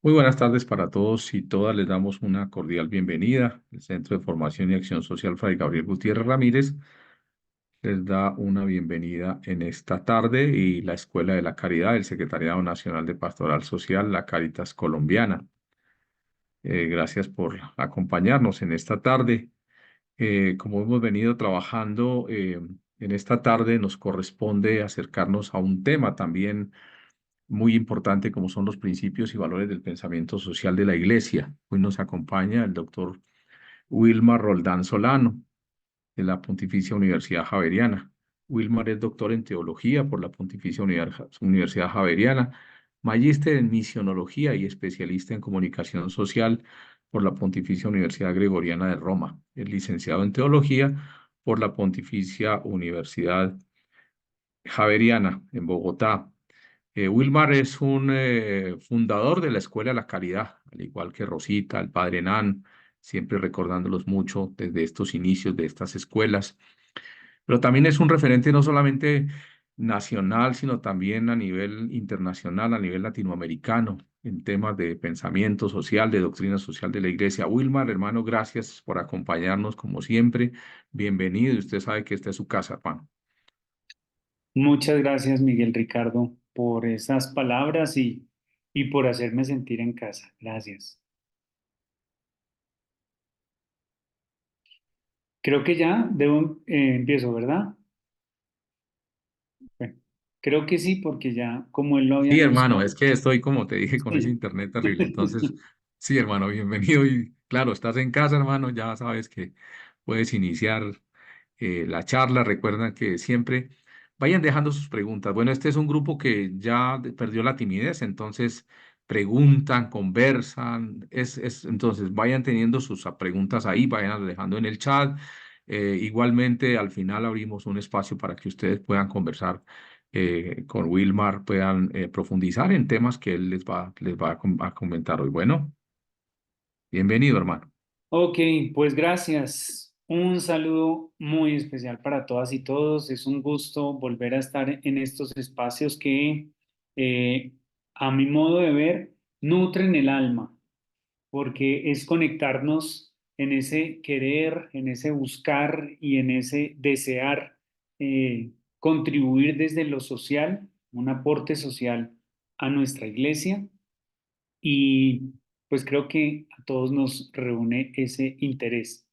Muy buenas tardes para todos y todas. Les damos una cordial bienvenida. El Centro de Formación y Acción Social Fray Gabriel Gutiérrez Ramírez les da una bienvenida en esta tarde y la Escuela de la Caridad, el Secretariado Nacional de Pastoral Social, la Cáritas Colombiana. Gracias por acompañarnos en esta tarde. Como hemos venido trabajando, en esta tarde nos corresponde acercarnos a un tema también muy importante como son los principios y valores del pensamiento social de la Iglesia. Hoy nos acompaña el doctor Wilmar Roldán Solano, de la Pontificia Universidad Javeriana. Wilmar es doctor en teología por la Pontificia Universidad Javeriana, magíster en misionología y especialista en comunicación social por la Pontificia Universidad Gregoriana de Roma. Es licenciado en teología por la Pontificia Universidad Javeriana en Bogotá. Wilmar es un fundador de la Escuela de la Caridad, al igual que Rosita, el padre Nan, siempre recordándolos mucho desde estos inicios de estas escuelas. Pero también es un referente no solamente nacional, sino también a nivel internacional, a nivel latinoamericano, en temas de pensamiento social, de doctrina social de la Iglesia. Wilmar, hermano, gracias por acompañarnos como siempre. Bienvenido. Usted sabe que esta es su casa, hermano. Muchas gracias, Miguel Ricardo, por esas palabras y por hacerme sentir en casa. Gracias. Creo que ya empiezo, ¿verdad? Bueno, creo que sí, porque ya, como él lo había Sí, hermano, anunciado. es que estoy, como te dije, con ese Sí. internet terrible. Entonces, sí, hermano, bienvenido. Y claro, estás en casa, hermano, ya sabes que puedes iniciar la charla. Recuerda que siempre vayan dejando sus preguntas. Bueno, este es un grupo que ya perdió la timidez, entonces preguntan, conversan. Entonces, vayan teniendo sus preguntas ahí, vayan dejando en el chat. Igualmente, al final abrimos un espacio para que ustedes puedan conversar con Wilmar, puedan profundizar en temas que él les va a comentar hoy. Bueno, bienvenido, hermano. Ok, pues gracias. Un saludo muy especial para todas y todos. Es un gusto volver a estar en estos espacios que, eh, a mi modo de ver, nutren el alma, porque es conectarnos en ese querer, en ese buscar y en ese desear contribuir desde lo social, un aporte social a nuestra iglesia y pues creo que a todos nos reúne ese interés.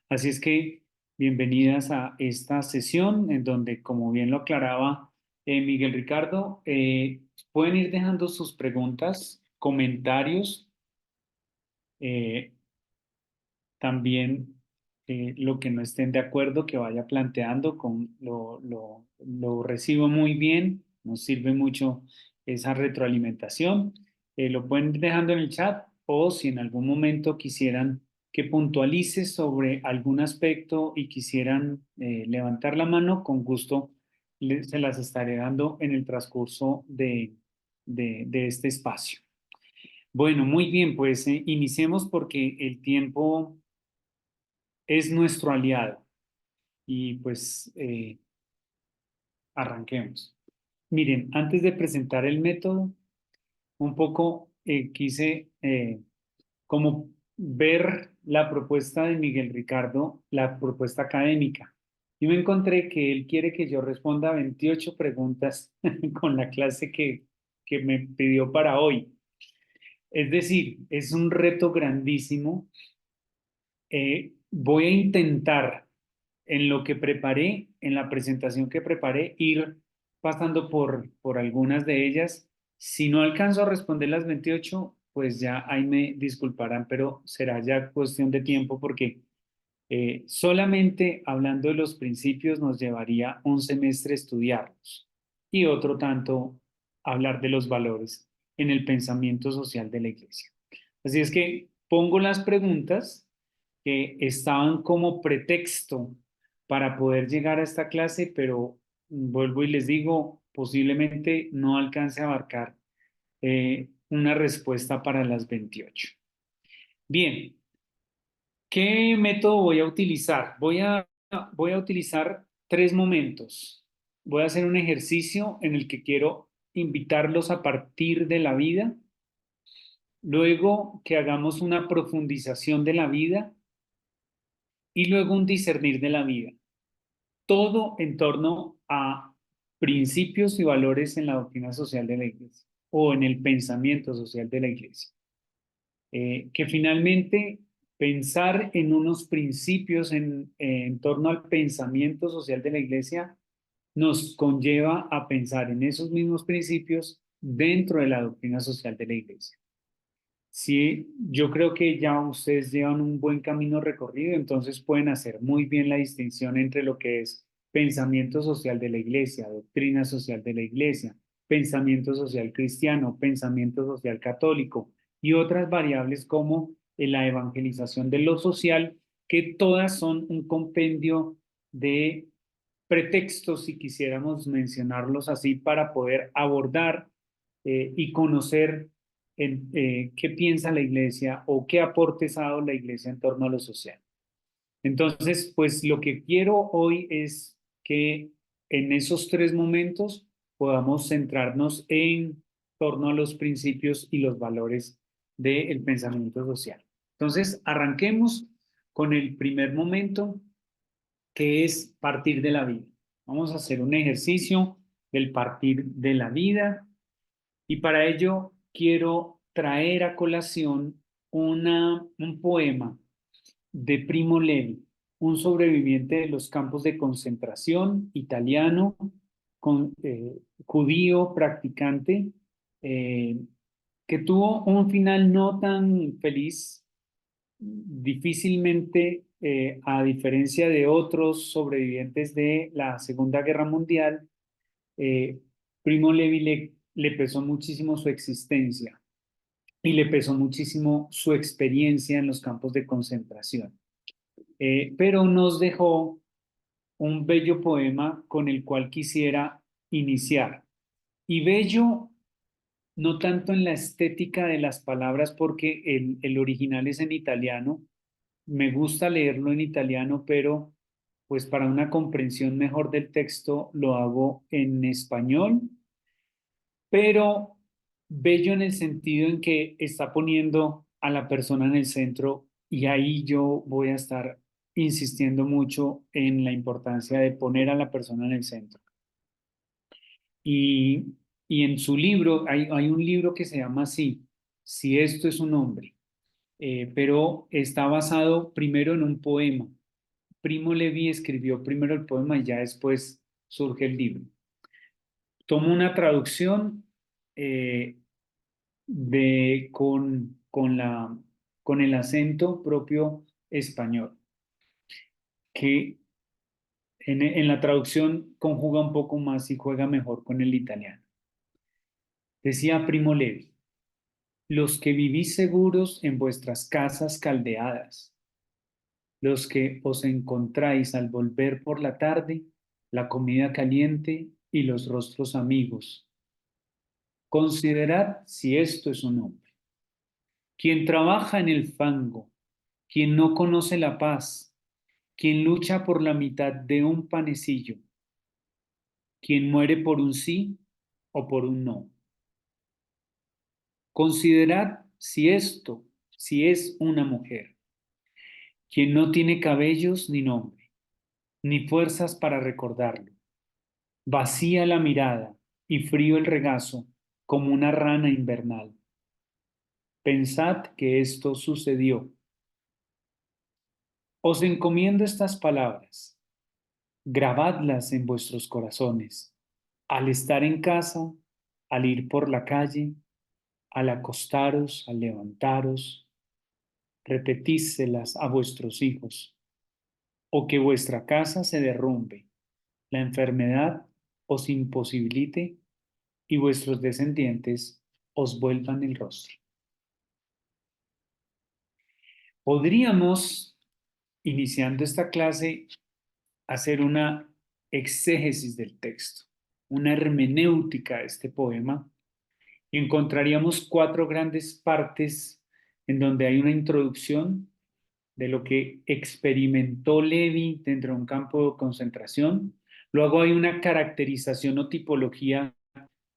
Así es que bienvenidas a esta sesión en donde, como bien lo aclaraba Miguel Ricardo, pueden ir dejando sus preguntas, comentarios. eh, También lo que no estén de acuerdo, que vaya planteando, lo recibo muy bien, nos sirve mucho esa retroalimentación. Lo pueden ir dejando en el chat o si en algún momento quisieran que puntualice sobre algún aspecto y quisieran levantar la mano, con gusto se las estaré dando en el transcurso de este espacio. Bueno, muy bien, pues iniciemos porque el tiempo es nuestro aliado. Y pues arranquemos. Miren, antes de presentar el método, un poco quise como ver la propuesta de Miguel Ricardo, la propuesta académica. Y me encontré que él quiere que yo responda 28 preguntas con la clase que me pidió para hoy. Es decir, es un reto grandísimo. Voy a intentar en lo que preparé, en la presentación que preparé, ir pasando por algunas de ellas. Si no alcanzo a responder las 28, pues ya ahí me disculparán, pero será ya cuestión de tiempo porque solamente hablando de los principios nos llevaría un semestre estudiarlos y otro tanto hablar de los valores en el pensamiento social de la iglesia. Así es que pongo las preguntas que estaban como pretexto para poder llegar a esta clase, pero vuelvo y les digo, posiblemente no alcance a abarcar una respuesta para las 28. Bien, ¿qué método voy a utilizar? Voy a utilizar tres momentos. Voy a hacer un ejercicio en el que quiero invitarlos a partir de la vida luego que hagamos una profundización de la vida y luego un discernir de la vida. Todo en torno a principios y valores en la doctrina social de la Iglesia o en el pensamiento social de la Iglesia. Que finalmente pensar en unos principios en torno al pensamiento social de la Iglesia nos conlleva a pensar en esos mismos principios dentro de la doctrina social de la Iglesia. Sí, yo creo que ya ustedes llevan un buen camino recorrido, entonces pueden hacer muy bien la distinción entre lo que es pensamiento social de la Iglesia, doctrina social de la Iglesia, pensamiento social cristiano, pensamiento social católico y otras variables como la evangelización de lo social, que todas son un compendio de pretextos, si quisiéramos mencionarlos así, para poder abordar y conocer qué piensa la iglesia o qué aportes ha dado la iglesia en torno a lo social. Entonces, pues lo que quiero hoy es que en esos tres momentos podamos centrarnos en torno a los principios y los valores del pensamiento social. Entonces, arranquemos con el primer momento, que es partir de la vida. Vamos a hacer un ejercicio del partir de la vida y para ello quiero traer a colación un poema de Primo Levi, un sobreviviente de los campos de concentración italiano, con, judío practicante, eh, que tuvo un final no tan feliz. Difícilmente, a diferencia de otros sobrevivientes de la Segunda Guerra Mundial, eh, Primo Levi le pesó muchísimo su existencia y le pesó muchísimo su experiencia en los campos de concentración. Pero nos dejó un bello poema con el cual quisiera iniciar. Y bello no tanto en la estética de las palabras, porque el original es en italiano. Me gusta leerlo en italiano, pero pues para una comprensión mejor del texto lo hago en español, pero bello en el sentido en que está poniendo a la persona en el centro y ahí yo voy a estar insistiendo mucho en la importancia de poner a la persona en el centro. Y, y en su libro, hay un libro que se llama así, Si esto es un hombre, pero está basado primero en un poema. Primo Levi escribió primero el poema y ya después surge el libro. Tomo una traducción eh, con el acento propio español, que en la traducción conjuga un poco más y juega mejor con el italiano. Decía Primo Levi: los que vivís seguros en vuestras casas caldeadas, los que os encontráis al volver por la tarde, la comida caliente y los rostros amigos. Considerad si esto es un hombre. Quien trabaja en el fango, quien no conoce la paz, quien lucha por la mitad de un panecillo, quien muere por un sí o por un no. Considerad si es una mujer, quien no tiene cabellos ni nombre, ni fuerzas para recordarlo, vacía la mirada y frío el regazo como una rana invernal. Pensad que esto sucedió. Os encomiendo estas palabras, grabadlas en vuestros corazones, al estar en casa, al ir por la calle, al acostaros, al levantaros, repetíselas a vuestros hijos, o que vuestra casa se derrumbe, la enfermedad os imposibilite y vuestros descendientes os vuelvan el rostro. Podríamos, iniciando esta clase, hacer una exégesis del texto, una hermenéutica de este poema, y encontraríamos cuatro grandes partes en donde hay una introducción de lo que experimentó Levi dentro de un campo de concentración. Luego hay una caracterización o tipología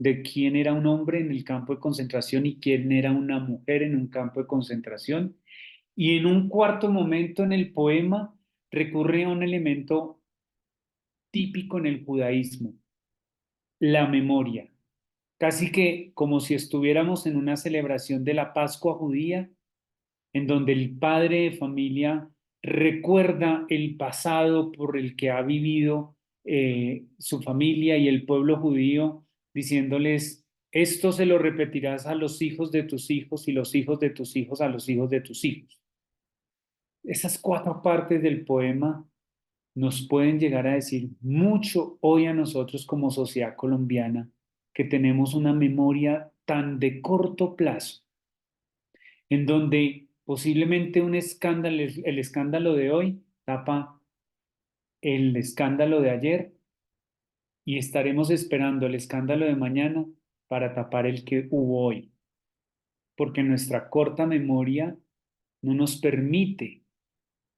de quién era un hombre en el campo de concentración y quién era una mujer en un campo de concentración. Y en un cuarto momento en el poema recurre a un elemento típico en el judaísmo, la memoria. Casi que como si estuviéramos en una celebración de la Pascua judía, en donde el padre de familia recuerda el pasado por el que ha vivido su familia y el pueblo judío, diciéndoles, esto se lo repetirás a los hijos de tus hijos y los hijos de tus hijos a los hijos de tus hijos. Esas cuatro partes del poema nos pueden llegar a decir mucho hoy a nosotros como sociedad colombiana, que tenemos una memoria tan de corto plazo, en donde posiblemente un escándalo, el escándalo de hoy tapa el escándalo de ayer y estaremos esperando el escándalo de mañana para tapar el que hubo hoy, porque nuestra corta memoria no nos permite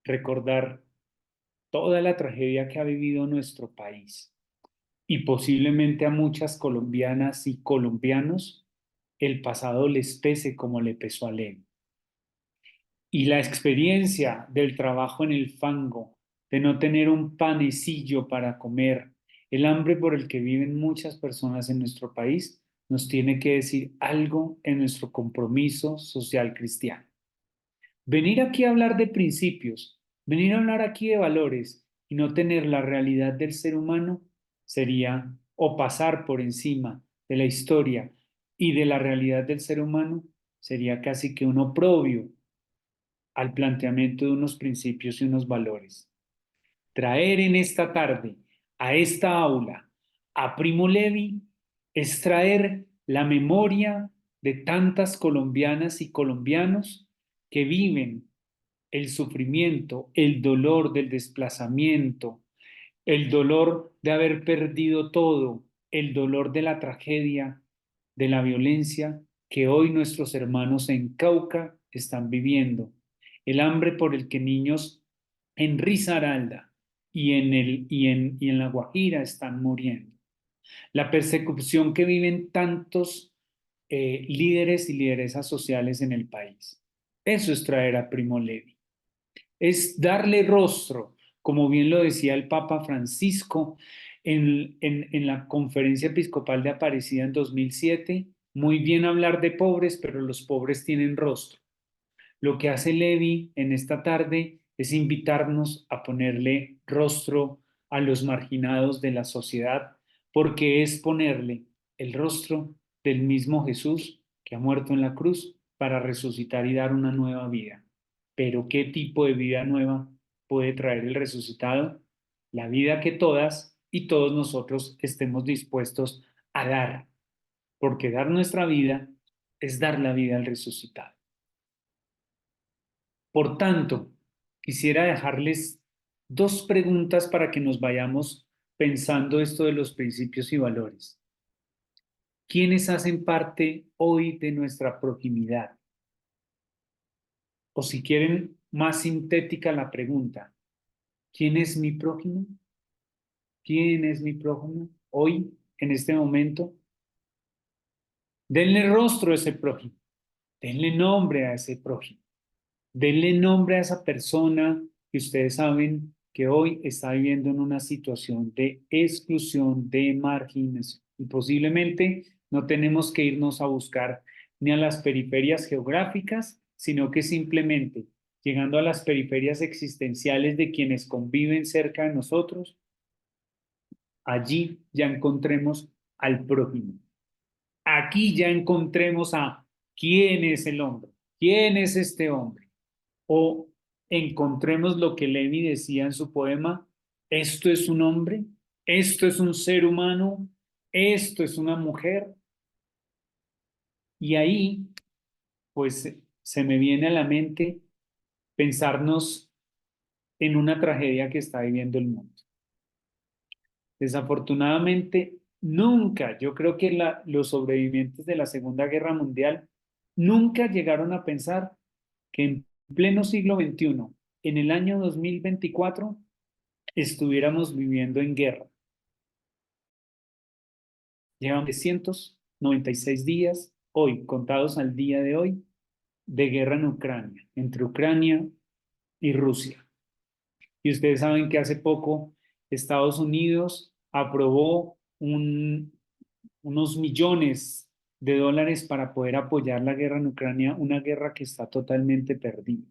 recordar toda la tragedia que ha vivido nuestro país. Y posiblemente a muchas colombianas y colombianos el pasado les pese como le pesó a Lenin. Y la experiencia del trabajo en el fango, de no tener un panecillo para comer, el hambre por el que viven muchas personas en nuestro país, nos tiene que decir algo en nuestro compromiso social cristiano. Venir aquí a hablar de principios, venir a hablar aquí de valores y no tener la realidad del ser humano sería o pasar por encima de la historia y de la realidad del ser humano sería casi que un oprobio al planteamiento de unos principios y unos valores. Traer en esta tarde a esta aula a Primo Levi es traer la memoria de tantas colombianas y colombianos que viven el sufrimiento, el dolor del desplazamiento, el dolor de haber perdido todo, el dolor de la tragedia, de la violencia que hoy nuestros hermanos en Cauca están viviendo, el hambre por el que niños en Risaralda y en La Guajira están muriendo, la persecución que viven tantos líderes y lideresas sociales en el país. Eso es traer a Primo Levi, es darle rostro, como bien lo decía el Papa Francisco en la conferencia episcopal de Aparecida en 2007, muy bien hablar de pobres, pero los pobres tienen rostro. Lo que hace Levi en esta tarde es invitarnos a ponerle rostro a los marginados de la sociedad, porque es ponerle el rostro del mismo Jesús que ha muerto en la cruz para resucitar y dar una nueva vida. Pero ¿qué tipo de vida nueva puede traer el resucitado? La vida que todas y todos nosotros estemos dispuestos a dar, porque dar nuestra vida es dar la vida al resucitado. Por tanto, quisiera dejarles dos preguntas para que nos vayamos pensando esto de los principios y valores. ¿Quiénes hacen parte hoy de nuestra proximidad? O si quieren más sintética la pregunta, ¿quién es mi prójimo? ¿Quién es mi prójimo hoy, en este momento? Denle rostro a ese prójimo, denle nombre a ese prójimo. Denle nombre a esa persona que ustedes saben que hoy está viviendo en una situación de exclusión, de marginación. Y posiblemente no tenemos que irnos a buscar ni a las periferias geográficas, sino que simplemente llegando a las periferias existenciales de quienes conviven cerca de nosotros, allí ya encontremos al prójimo. Aquí ya encontremos a quién es el hombre, quién es este hombre. O encontremos lo que Levi decía en su poema, esto es un hombre, esto es un ser humano, esto es una mujer. Y ahí, pues, se me viene a la mente pensarnos en una tragedia que está viviendo el mundo. Desafortunadamente, nunca, yo creo que los sobrevivientes de la Segunda Guerra Mundial nunca llegaron a pensar que en pleno siglo XXI, en el año 2024, estuviéramos viviendo en guerra. Llevan 396 días, hoy, contados al día de hoy, de guerra en Ucrania, entre Ucrania y Rusia. Y ustedes saben que hace poco Estados Unidos aprobó unos millones de dólares para poder apoyar la guerra en Ucrania, una guerra que está totalmente perdida.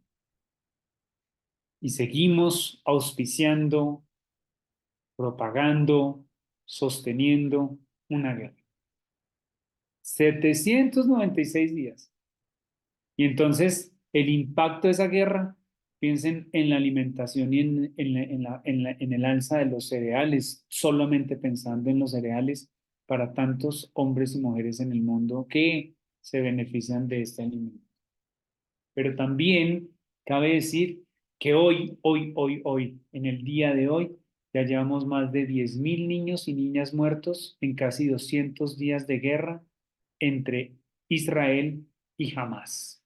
Y seguimos auspiciando, propagando, sosteniendo una guerra. 796 días. Y entonces el impacto de esa guerra, piensen en la alimentación y en el alza de los cereales, solamente pensando en los cereales para tantos hombres y mujeres en el mundo que se benefician de este alimento. Pero también cabe decir que hoy, en el día de hoy, ya llevamos más de 10.000 niños y niñas muertos en casi 200 días de guerra entre Israel y Hamas.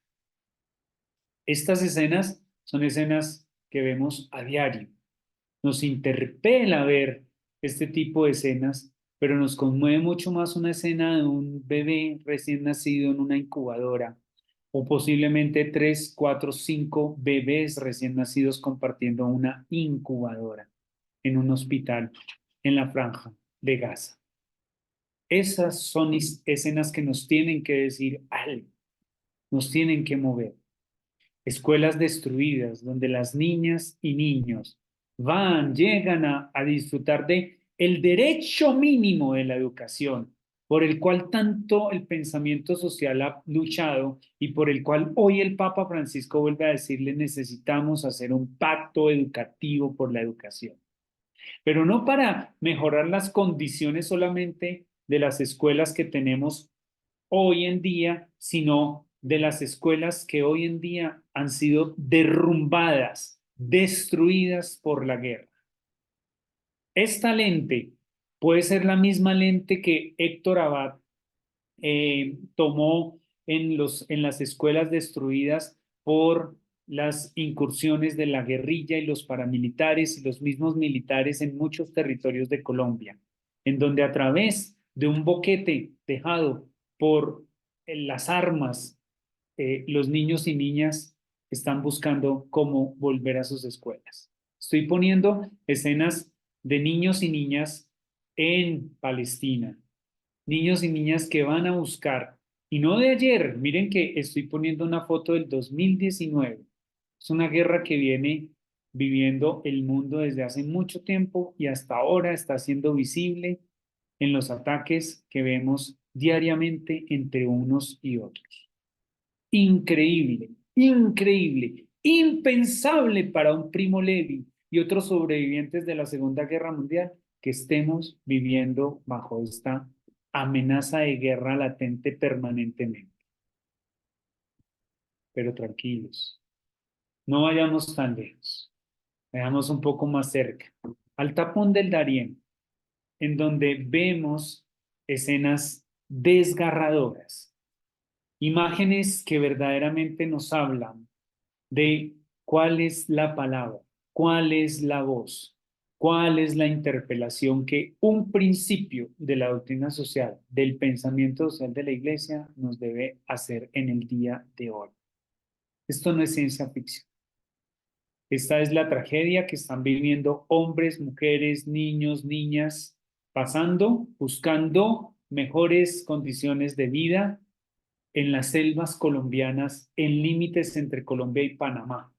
Estas escenas son escenas que vemos a diario. Nos interpela ver este tipo de escenas, pero nos conmueve mucho más una escena de un bebé recién nacido en una incubadora o posiblemente 3, 4, 5 bebés recién nacidos compartiendo una incubadora en un hospital en la franja de Gaza. Esas son escenas que nos tienen que decir algo, nos tienen que mover. Escuelas destruidas donde las niñas y niños llegan a disfrutar de el derecho mínimo de la educación, por el cual tanto el pensamiento social ha luchado y por el cual hoy el Papa Francisco vuelve a decirle necesitamos hacer un pacto educativo por la educación, pero no para mejorar las condiciones solamente de las escuelas que tenemos hoy en día, sino de las escuelas que hoy en día han sido derrumbadas, destruidas por la guerra. Esta lente puede ser la misma lente que Héctor Abad tomó en las escuelas destruidas por las incursiones de la guerrilla y los paramilitares y los mismos militares en muchos territorios de Colombia, en donde a través de un boquete dejado por las armas, los niños y niñas están buscando cómo volver a sus escuelas. Estoy poniendo escenas de niños y niñas en Palestina, niños y niñas que van a buscar, y no de ayer, miren que estoy poniendo una foto del 2019. Es una guerra que viene viviendo el mundo desde hace mucho tiempo y hasta ahora está siendo visible en los ataques que vemos diariamente entre unos y otros. Increíble, increíble, impensable para un Primo Levi y otros sobrevivientes de la Segunda Guerra Mundial que estemos viviendo bajo esta amenaza de guerra latente permanentemente. Pero tranquilos, no vayamos tan lejos, vayamos un poco más cerca, al tapón del Darién, en donde vemos escenas desgarradoras, imágenes que verdaderamente nos hablan de cuál es la palabra, cuál es la voz, cuál es la interpelación que un principio de la doctrina social, del pensamiento social de la Iglesia nos debe hacer en el día de hoy. Esto no es ciencia ficción. Esta es la tragedia que están viviendo hombres, mujeres, niños, niñas, pasando, buscando mejores condiciones de vida en las selvas colombianas, en límites entre Colombia y Panamá,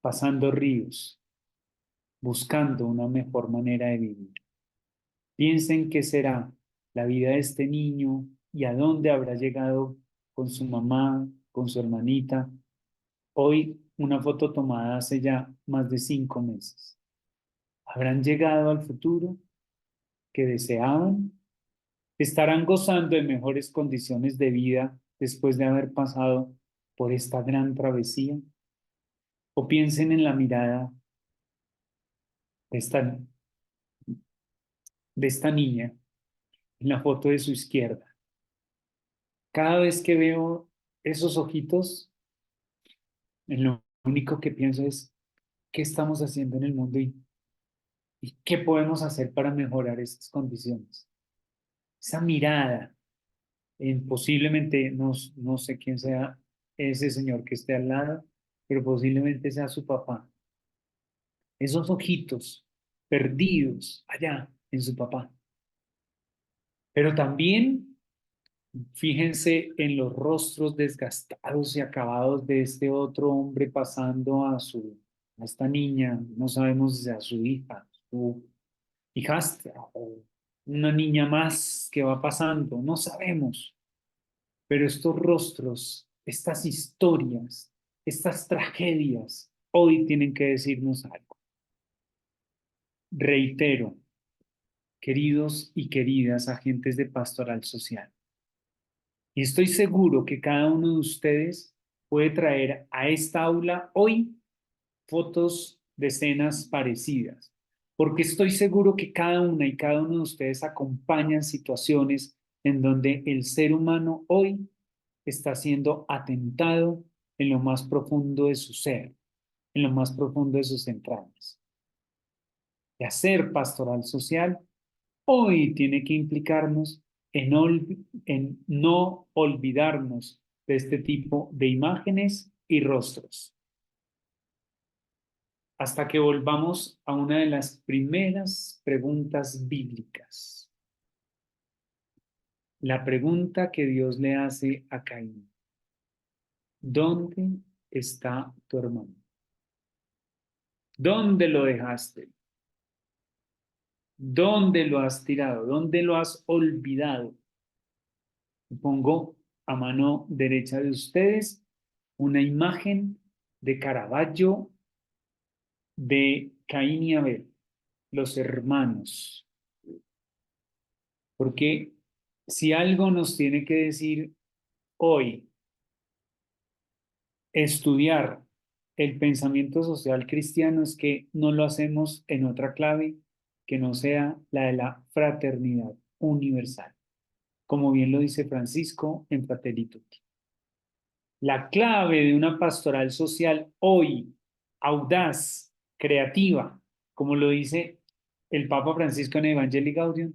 pasando ríos, buscando una mejor manera de vivir. Piensen qué será la vida de este niño y a dónde habrá llegado con su mamá, con su hermanita. Hoy una foto tomada hace ya más de 5 meses. ¿Habrán llegado al futuro que deseaban? ¿Estarán gozando de mejores condiciones de vida después de haber pasado por esta gran travesía? O piensen en la mirada de esta niña en la foto de su izquierda. Cada vez que veo esos ojitos, en lo único que pienso es, ¿qué estamos haciendo en el mundo? ¿Y qué podemos hacer para mejorar esas condiciones? Esa mirada, posiblemente no sé quién sea ese señor que esté al lado, pero posiblemente sea su papá. Esos ojitos perdidos allá en su papá. Pero también fíjense en los rostros desgastados y acabados de este otro hombre pasando a esta niña, no sabemos si sea su hija, su hijastra o una niña más que va pasando, no sabemos. Pero estos rostros, estas historias, estas tragedias, hoy tienen que decirnos algo. Reitero, queridos y queridas agentes de Pastoral Social, y estoy seguro que cada uno de ustedes puede traer a esta aula hoy fotos de escenas parecidas, porque estoy seguro que cada una y cada uno de ustedes acompañan situaciones en donde el ser humano hoy está siendo atentado en lo más profundo de su ser, en lo más profundo de sus entrañas. Y hacer pastoral social hoy tiene que implicarnos en no olvidarnos de este tipo de imágenes y rostros, hasta que volvamos a una de las primeras preguntas bíblicas. La pregunta que Dios le hace a Caín: ¿dónde está tu hermano? ¿Dónde lo dejaste? ¿Dónde lo has tirado? ¿Dónde lo has olvidado? Pongo a mano derecha de ustedes una imagen de Caravaggio de Caín y Abel, los hermanos. Porque si algo nos tiene que decir hoy, estudiar el pensamiento social cristiano, es que no lo hacemos en otra clave que no sea la de la fraternidad universal, como bien lo dice Francisco en Fratelli Tutti. La clave de una pastoral social hoy, audaz, creativa, como lo dice el Papa Francisco en Evangelii Gaudium,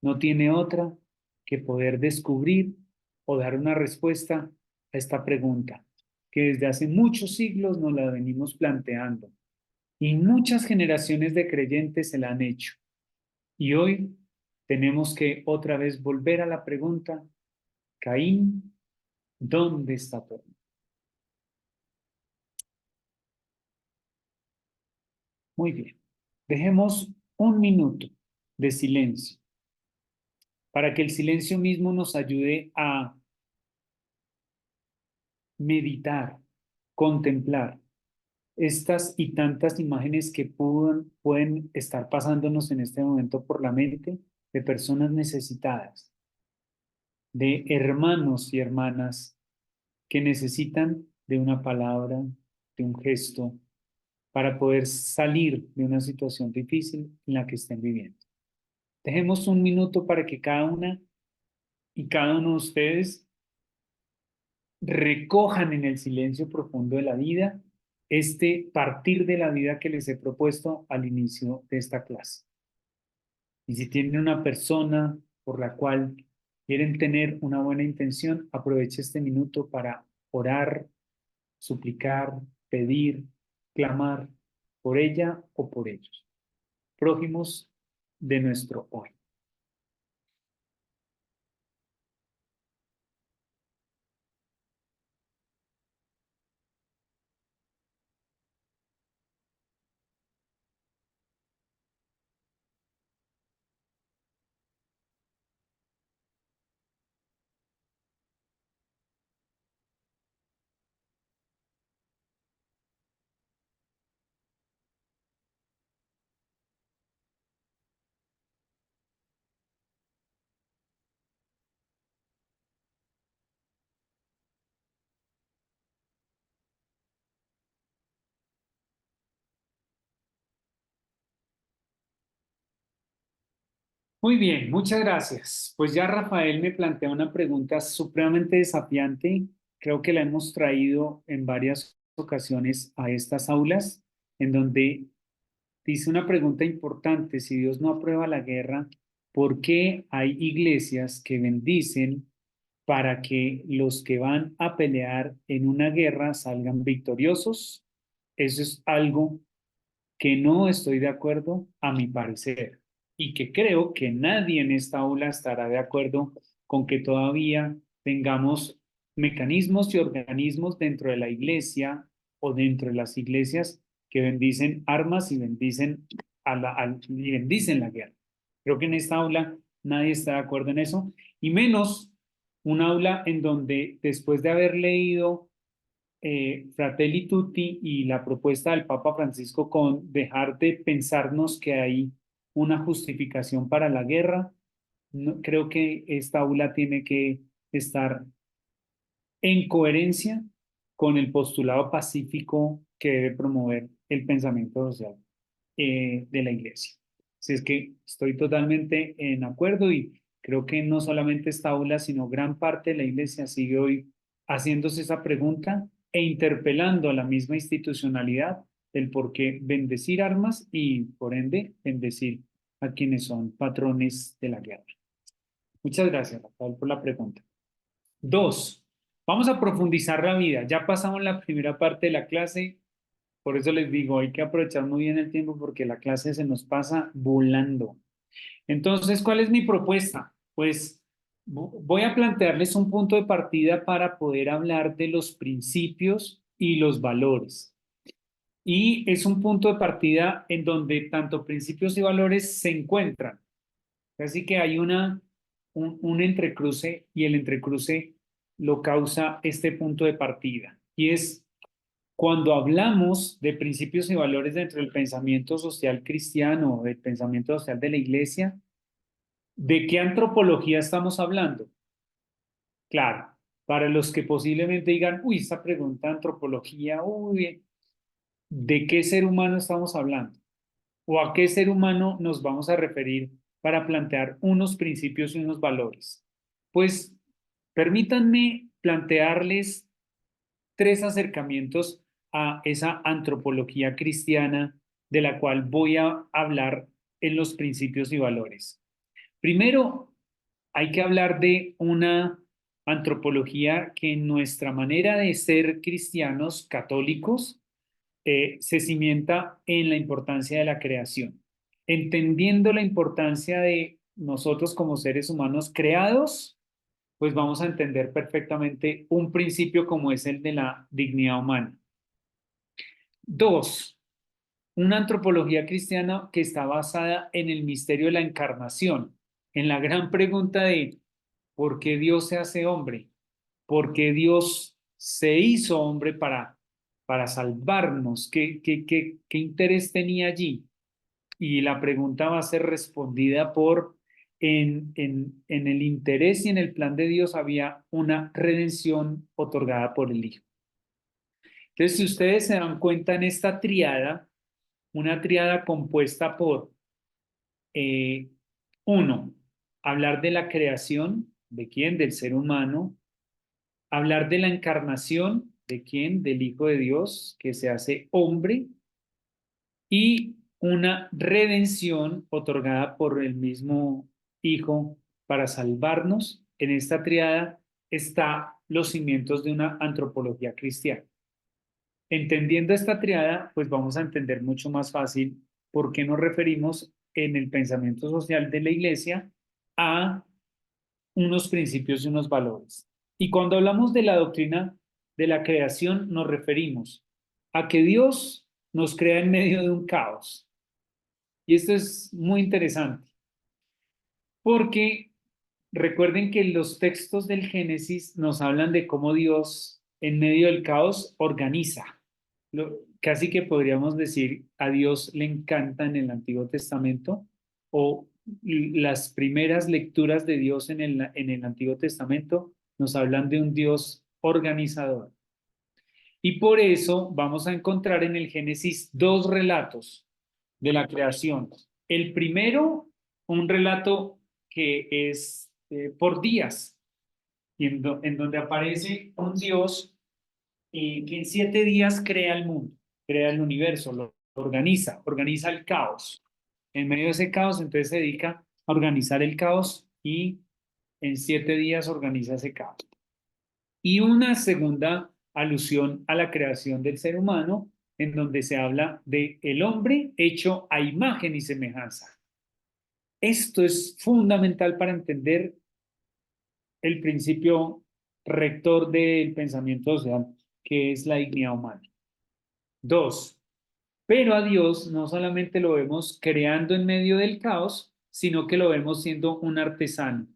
no tiene otra que poder descubrir o dar una respuesta a esta pregunta, que desde hace muchos siglos nos la venimos planteando y muchas generaciones de creyentes se la han hecho. Y hoy tenemos que otra vez volver a la pregunta: Caín, ¿dónde está tu hermano? Muy bien. Dejemos un minuto de silencio para que el silencio mismo nos ayude a meditar, contemplar estas y tantas imágenes que pueden estar pasándonos en este momento por la mente, de personas necesitadas, de hermanos y hermanas que necesitan de una palabra, de un gesto, para poder salir de una situación difícil en la que estén viviendo. Dejemos un minuto para que cada una y cada uno de ustedes recojan en el silencio profundo de la vida este partir de la vida que les he propuesto al inicio de esta clase. Y si tienen una persona por la cual quieren tener una buena intención, aproveche este minuto para orar, suplicar, pedir, clamar por ella o por ellos, prójimos de nuestro hoy. Muy bien, muchas gracias. Pues ya Rafael me plantea una pregunta supremamente desafiante. Creo que la hemos traído en varias ocasiones a estas aulas, en donde dice una pregunta importante: si Dios no aprueba la guerra, ¿por qué hay iglesias que bendicen para que los que van a pelear en una guerra salgan victoriosos? Eso es algo que no estoy de acuerdo, a mi parecer, y que creo que nadie en esta aula estará de acuerdo con que todavía tengamos mecanismos y organismos dentro de la iglesia o dentro de las iglesias que bendicen armas y bendicen, y bendicen la guerra. Creo que en esta aula nadie está de acuerdo en eso, y menos un aula en donde después de haber leído Fratelli Tutti y la propuesta del Papa Francisco con dejar de pensarnos que hay una justificación para la guerra, creo que esta aula tiene que estar en coherencia con el postulado pacífico que debe promover el pensamiento social de la Iglesia. Así es que estoy totalmente en acuerdo, y creo que no solamente esta aula, sino gran parte de la Iglesia sigue hoy haciéndose esa pregunta e interpelando a la misma institucionalidad del por qué bendecir armas y, por ende, bendecir a quienes son patrones de la guerra. Muchas gracias, Rafael, por la pregunta. Dos, vamos a profundizar la vida. Ya pasamos la primera parte de la clase, por eso les digo, hay que aprovechar muy bien el tiempo porque la clase se nos pasa volando. Entonces, ¿cuál es mi propuesta? Pues voy a plantearles un punto de partida para poder hablar de los principios y los valores. Y es un punto de partida en donde tanto principios y valores se encuentran. Así que hay un entrecruce, y el entrecruce lo causa este punto de partida. Y es cuando hablamos de principios y valores dentro del pensamiento social cristiano, del pensamiento social de la iglesia, ¿de qué antropología estamos hablando? Claro, para los que posiblemente digan, uy, esta pregunta de antropología, uy, ¿de qué ser humano estamos hablando? ¿O a qué ser humano nos vamos a referir para plantear unos principios y unos valores? Pues permítanme plantearles tres acercamientos a esa antropología cristiana de la cual voy a hablar en los principios y valores. Primero, hay que hablar de una antropología que en nuestra manera de ser cristianos católicos se cimienta en la importancia de la creación, entendiendo la importancia de nosotros como seres humanos creados, pues vamos a entender perfectamente un principio como es el de la dignidad humana. Dos, una antropología cristiana que está basada en el misterio de la encarnación, en la gran pregunta de ¿por qué Dios se hace hombre? ¿Por qué Dios se hizo hombre para salvarnos? ¿Qué interés tenía allí? Y la pregunta va a ser respondida por, en el interés y en el plan de Dios había una redención otorgada por el Hijo. Entonces, si ustedes se dan cuenta en esta triada, una triada compuesta por, eh, uno, hablar de la creación, ¿de quién? Del ser humano. Hablar de la encarnación, ¿de quién? Del Hijo de Dios, que se hace hombre. Y una redención otorgada por el mismo Hijo para salvarnos. En esta triada está los cimientos de una antropología cristiana. Entendiendo esta triada, pues vamos a entender mucho más fácil por qué nos referimos en el pensamiento social de la Iglesia a unos principios y unos valores. Y cuando hablamos de la doctrina de la creación, nos referimos a que Dios nos crea en medio de un caos. Y esto es muy interesante, porque recuerden que los textos del Génesis nos hablan de cómo Dios en medio del caos organiza. Casi que podríamos decir, a Dios le encanta en el Antiguo Testamento, o las primeras lecturas de Dios en el Antiguo Testamento nos hablan de un Dios organizador. Y por eso vamos a encontrar en el Génesis dos relatos de la creación. El primero, un relato que es por días, y en donde aparece un Dios que en 7 días crea el mundo, crea el universo, lo organiza el caos. En medio de ese caos, entonces se dedica a organizar el caos y en 7 días organiza ese caos. Y una segunda alusión a la creación del ser humano, en donde se habla de el hombre hecho a imagen y semejanza. Esto es fundamental para entender el principio rector del pensamiento social, que es la dignidad humana. Dos, pero a Dios no solamente lo vemos creando en medio del caos, sino que lo vemos siendo un artesano.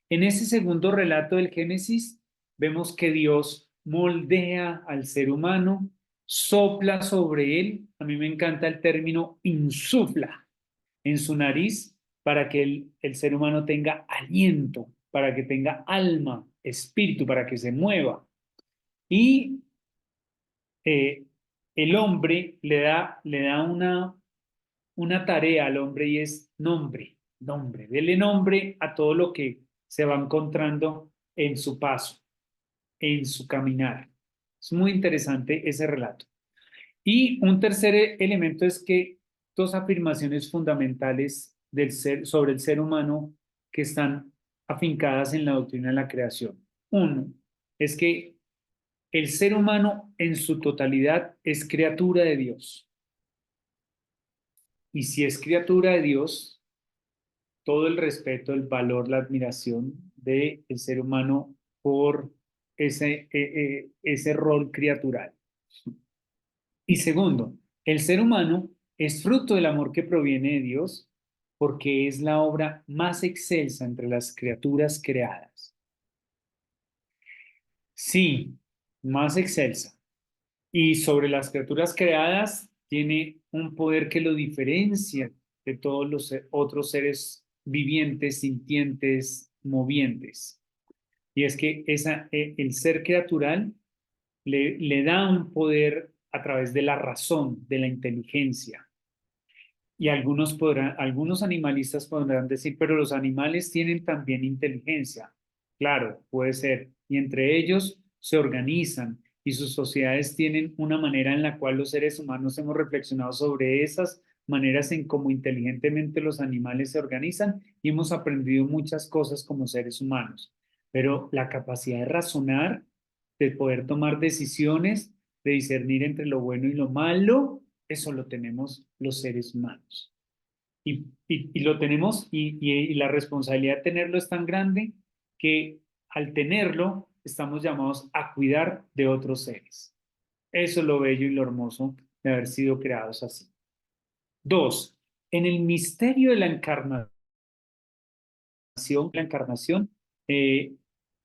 En ese segundo relato del Génesis, vemos que Dios moldea al ser humano, sopla sobre él, a mí me encanta el término insufla en su nariz para que el ser humano tenga aliento, para que tenga alma, espíritu, para que se mueva. Y eh, el hombre le da una tarea al hombre y es nombre, dele nombre a todo lo que se va encontrando en su paso, en su caminar. Es muy interesante ese relato. Y un tercer elemento es que dos afirmaciones fundamentales sobre el ser humano que están afincadas en la doctrina de la creación. Uno, es que el ser humano en su totalidad es criatura de Dios. Y si es criatura de Dios, todo el respeto, el valor, la admiración del ser humano por ese rol criatural. Y segundo, el ser humano es fruto del amor que proviene de Dios porque es la obra más excelsa entre las criaturas creadas. Sí, más excelsa. Y sobre las criaturas creadas tiene un poder que lo diferencia de todos los otros seres vivientes, sintientes, movientes. Y es que el ser criatural le da un poder a través de la razón, de la inteligencia. Y algunos animalistas podrán decir, pero los animales tienen también inteligencia. Claro, puede ser. Y entre ellos se organizan y sus sociedades tienen una manera en la cual los seres humanos hemos reflexionado sobre esas maneras en cómo inteligentemente los animales se organizan y hemos aprendido muchas cosas como seres humanos. Pero la capacidad de razonar, de poder tomar decisiones, de discernir entre lo bueno y lo malo, eso lo tenemos los seres humanos. Y lo tenemos y la responsabilidad de tenerlo es tan grande que al tenerlo estamos llamados a cuidar de otros seres. Eso es lo bello y lo hermoso de haber sido creados así. Dos, en el misterio de la encarnación, eh,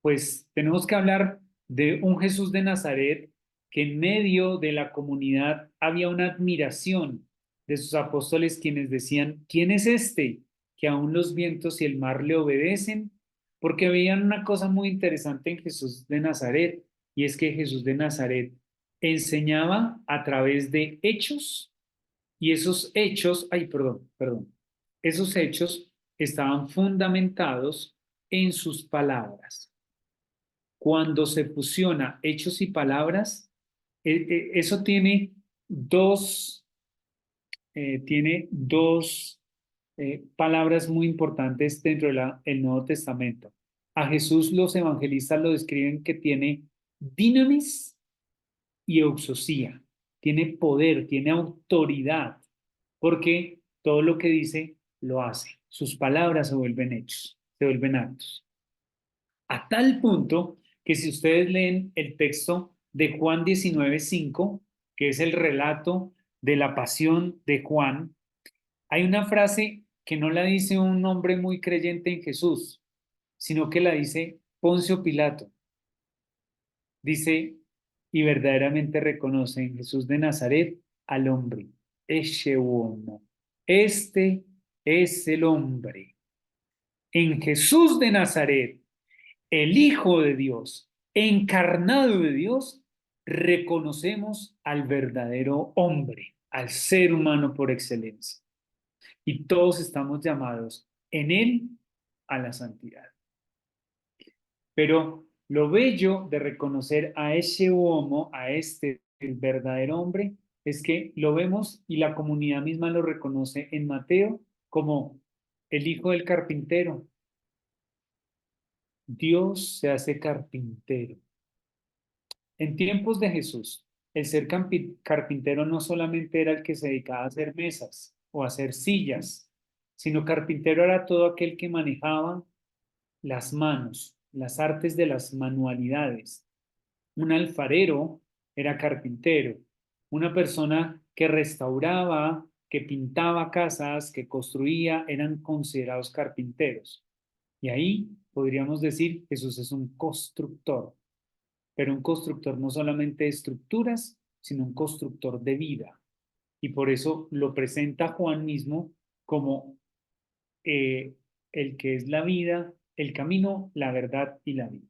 pues tenemos que hablar de un Jesús de Nazaret que en medio de la comunidad había una admiración de sus apóstoles quienes decían, ¿quién es este que aún los vientos y el mar le obedecen? Porque veían una cosa muy interesante en Jesús de Nazaret, y es que Jesús de Nazaret enseñaba a través de hechos, y esos hechos, ay, perdón, esos hechos estaban fundamentados en sus palabras. Cuando se fusiona hechos y palabras, eso dos, tiene dos palabras muy importantes dentro del Nuevo Testamento. A Jesús los evangelistas lo describen que tiene dinamis y exousia, tiene poder, tiene autoridad, porque todo lo que dice lo hace. Sus palabras se vuelven hechos, se vuelven actos. A tal punto que si ustedes leen el texto de Juan 19:5, que es el relato de la pasión de Juan, hay una frase que no la dice un hombre muy creyente en Jesús, sino que la dice Poncio Pilato. Dice, y verdaderamente reconoce en Jesús de Nazaret al hombre, ese uomo. Este es el hombre. En Jesús de Nazaret, el Hijo de Dios, encarnado de Dios, reconocemos al verdadero hombre, al ser humano por excelencia. Y todos estamos llamados en él a la santidad. Pero lo bello de reconocer a ese homo, a este el verdadero hombre, es que lo vemos y la comunidad misma lo reconoce en Mateo como el hijo del carpintero. Dios se hace carpintero. En tiempos de Jesús, el ser carpintero no solamente era el que se dedicaba a hacer mesas o a hacer sillas, sino carpintero era todo aquel que manejaba las manos, las artes de las manualidades. Un alfarero era carpintero, una persona que restauraba, que pintaba casas, que construía, eran considerados carpinteros. Y ahí podríamos decir, Jesús es un constructor, pero un constructor no solamente de estructuras, sino un constructor de vida. Y por eso lo presenta Juan mismo como eh, el que es la vida, el camino, la verdad y la vida.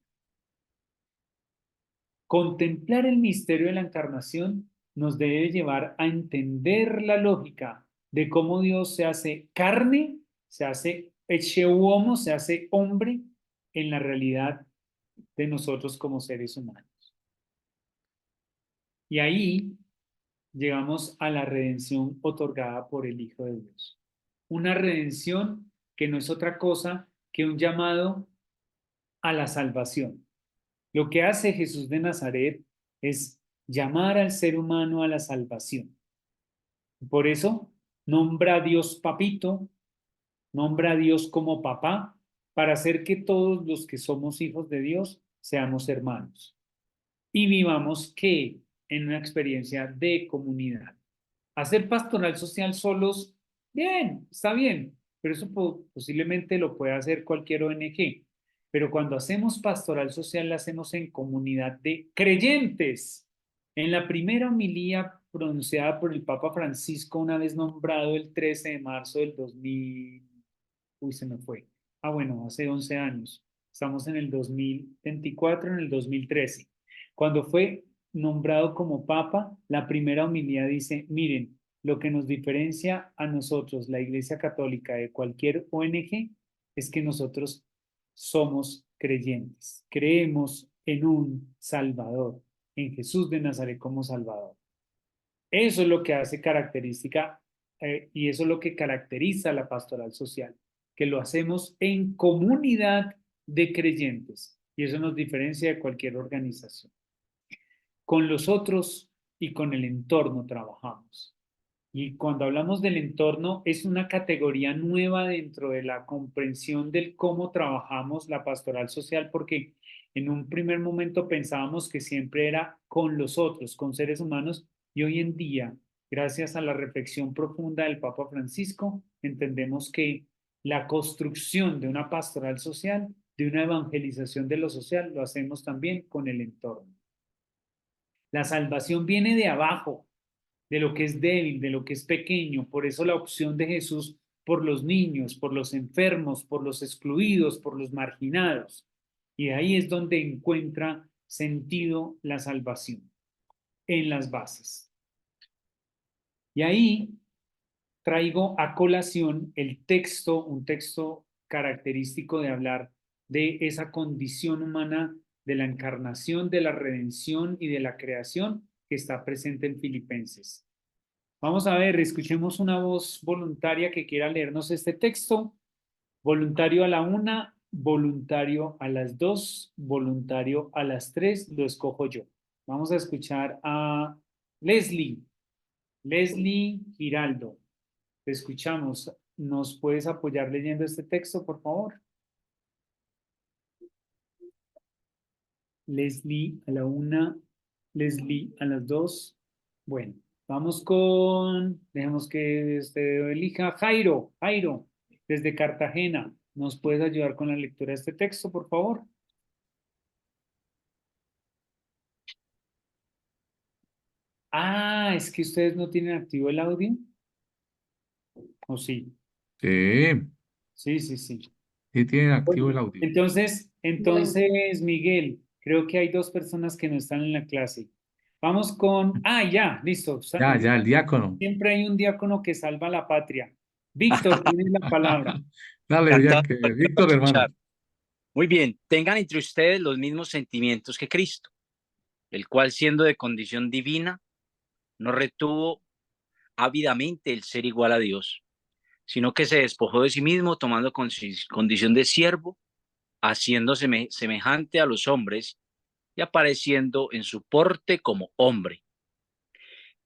Contemplar el misterio de la encarnación nos debe llevar a entender la lógica de cómo Dios se hace carne, se hace ecce uomo, se hace hombre en la realidad de nosotros como seres humanos. Y ahí llegamos a la redención otorgada por el Hijo de Dios. Una redención que no es otra cosa que un llamado a la salvación. Lo que hace Jesús de Nazaret es llamar al ser humano a la salvación. Por eso nombra a Dios papito, nombra a Dios como papá, para hacer que todos los que somos hijos de Dios seamos hermanos y vivamos que en una experiencia de comunidad. Hacer pastoral social solos, bien, está bien, pero eso posiblemente lo puede hacer cualquier ONG. Pero cuando hacemos pastoral social, la hacemos en comunidad de creyentes. En la primera homilía pronunciada por el Papa Francisco, una vez nombrado el 13 de marzo del 2000, uy, se me fue. Ah, bueno, hace 11 años. Estamos en el 2024, en el 2013. Cuando fue nombrado como papa, la primera homilía dice, miren, lo que nos diferencia a nosotros, la Iglesia Católica, de cualquier ONG, es que nosotros somos creyentes, creemos en un Salvador, en Jesús de Nazaret como Salvador. Eso es lo que hace característica y eso es lo que caracteriza la pastoral social, que lo hacemos en comunidad de creyentes y eso nos diferencia de cualquier organización. Con los otros y con el entorno trabajamos. Y cuando hablamos del entorno, es una categoría nueva dentro de la comprensión del cómo trabajamos la pastoral social, porque en un primer momento pensábamos que siempre era con los otros, con seres humanos, y hoy en día, gracias a la reflexión profunda del Papa Francisco, entendemos que la construcción de una pastoral social, de una evangelización de lo social, lo hacemos también con el entorno. La salvación viene de abajo, de lo que es débil, de lo que es pequeño. Por eso la opción de Jesús por los niños, por los enfermos, por los excluidos, por los marginados. Y ahí es donde encuentra sentido la salvación, en las bases. Y ahí traigo a colación el texto, un texto característico de hablar de esa condición humana de la encarnación, de la redención y de la creación que está presente en Filipenses. Vamos a ver, escuchemos una voz voluntaria que quiera leernos este texto. Voluntario a la una, voluntario a las dos, voluntario a las tres, lo escojo yo. Vamos a escuchar a Leslie, Leslie Giraldo. Te escuchamos. ¿Nos puedes apoyar leyendo este texto, por favor? Leslie a la una, Leslie a las dos. Bueno, vamos con, dejemos que usted elija, Jairo, Jairo, desde Cartagena. ¿Nos puedes ayudar con la lectura de este texto, por favor? Ah, es que ustedes no tienen activo el audio. ¿O sí? Sí, Sí, sí, sí. sí tienen activo el Bueno, audio. entonces, Miguel, creo que hay dos personas que no están en la clase. Vamos con, ah, ya, listo. Ya, ya, el diácono. Siempre hay un diácono que salva la patria. Víctor, tienes la palabra. Dale, ya Encantado que de Víctor, hermano. escuchar. Muy bien, tengan entre ustedes los mismos sentimientos que Cristo, el cual siendo de condición divina, no retuvo ávidamente el ser igual a Dios, sino que se despojó de sí mismo, tomando condición de siervo, haciéndose semejante a los hombres y apareciendo en su porte como hombre.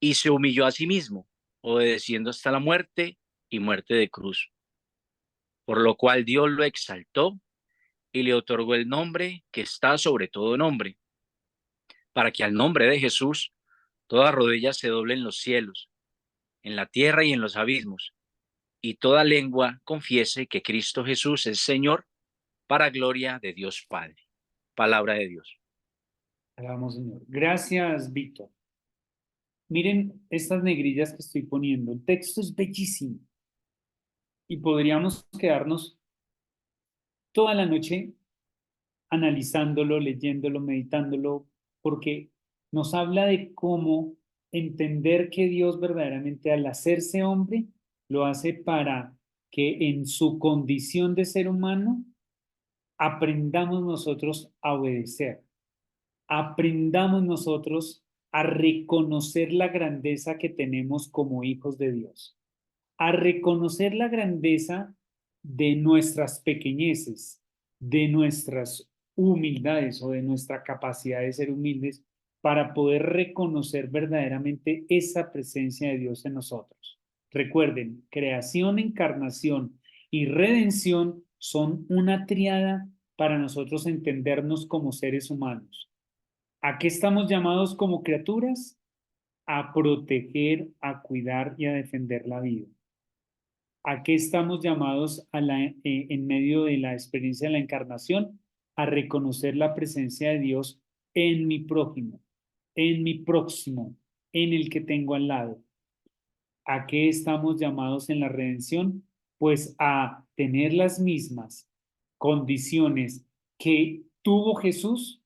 Y se humilló a sí mismo, obedeciendo hasta la muerte y muerte de cruz. Por lo cual Dios lo exaltó y le otorgó el nombre que está sobre todo nombre, para que al nombre de Jesús toda rodilla se doble en los cielos, en la tierra y en los abismos, y toda lengua confiese que Cristo Jesús es Señor, para gloria de Dios Padre. Palabra de Dios. Alabamos, Señor. Gracias, Víctor. Miren estas negrillas que estoy poniendo. El texto es bellísimo y podríamos quedarnos toda la noche analizándolo, leyéndolo, meditándolo, porque nos habla de cómo entender que Dios verdaderamente al hacerse hombre lo hace para que en su condición de ser humano aprendamos nosotros a obedecer, aprendamos nosotros a reconocer la grandeza que tenemos como hijos de Dios, a reconocer la grandeza de nuestras pequeñeces, de nuestras humildades o de nuestra capacidad de ser humildes para poder reconocer verdaderamente esa presencia de Dios en nosotros. Recuerden, creación, encarnación y redención son una tríada para nosotros entendernos como seres humanos. ¿A qué estamos llamados como criaturas? A proteger, a cuidar y a defender la vida. ¿A qué estamos llamados en medio de la experiencia de la encarnación? A reconocer la presencia de Dios en mi prójimo, en mi próximo, en el que tengo al lado. ¿A qué estamos llamados en la redención? Pues a tener las mismas condiciones que tuvo Jesús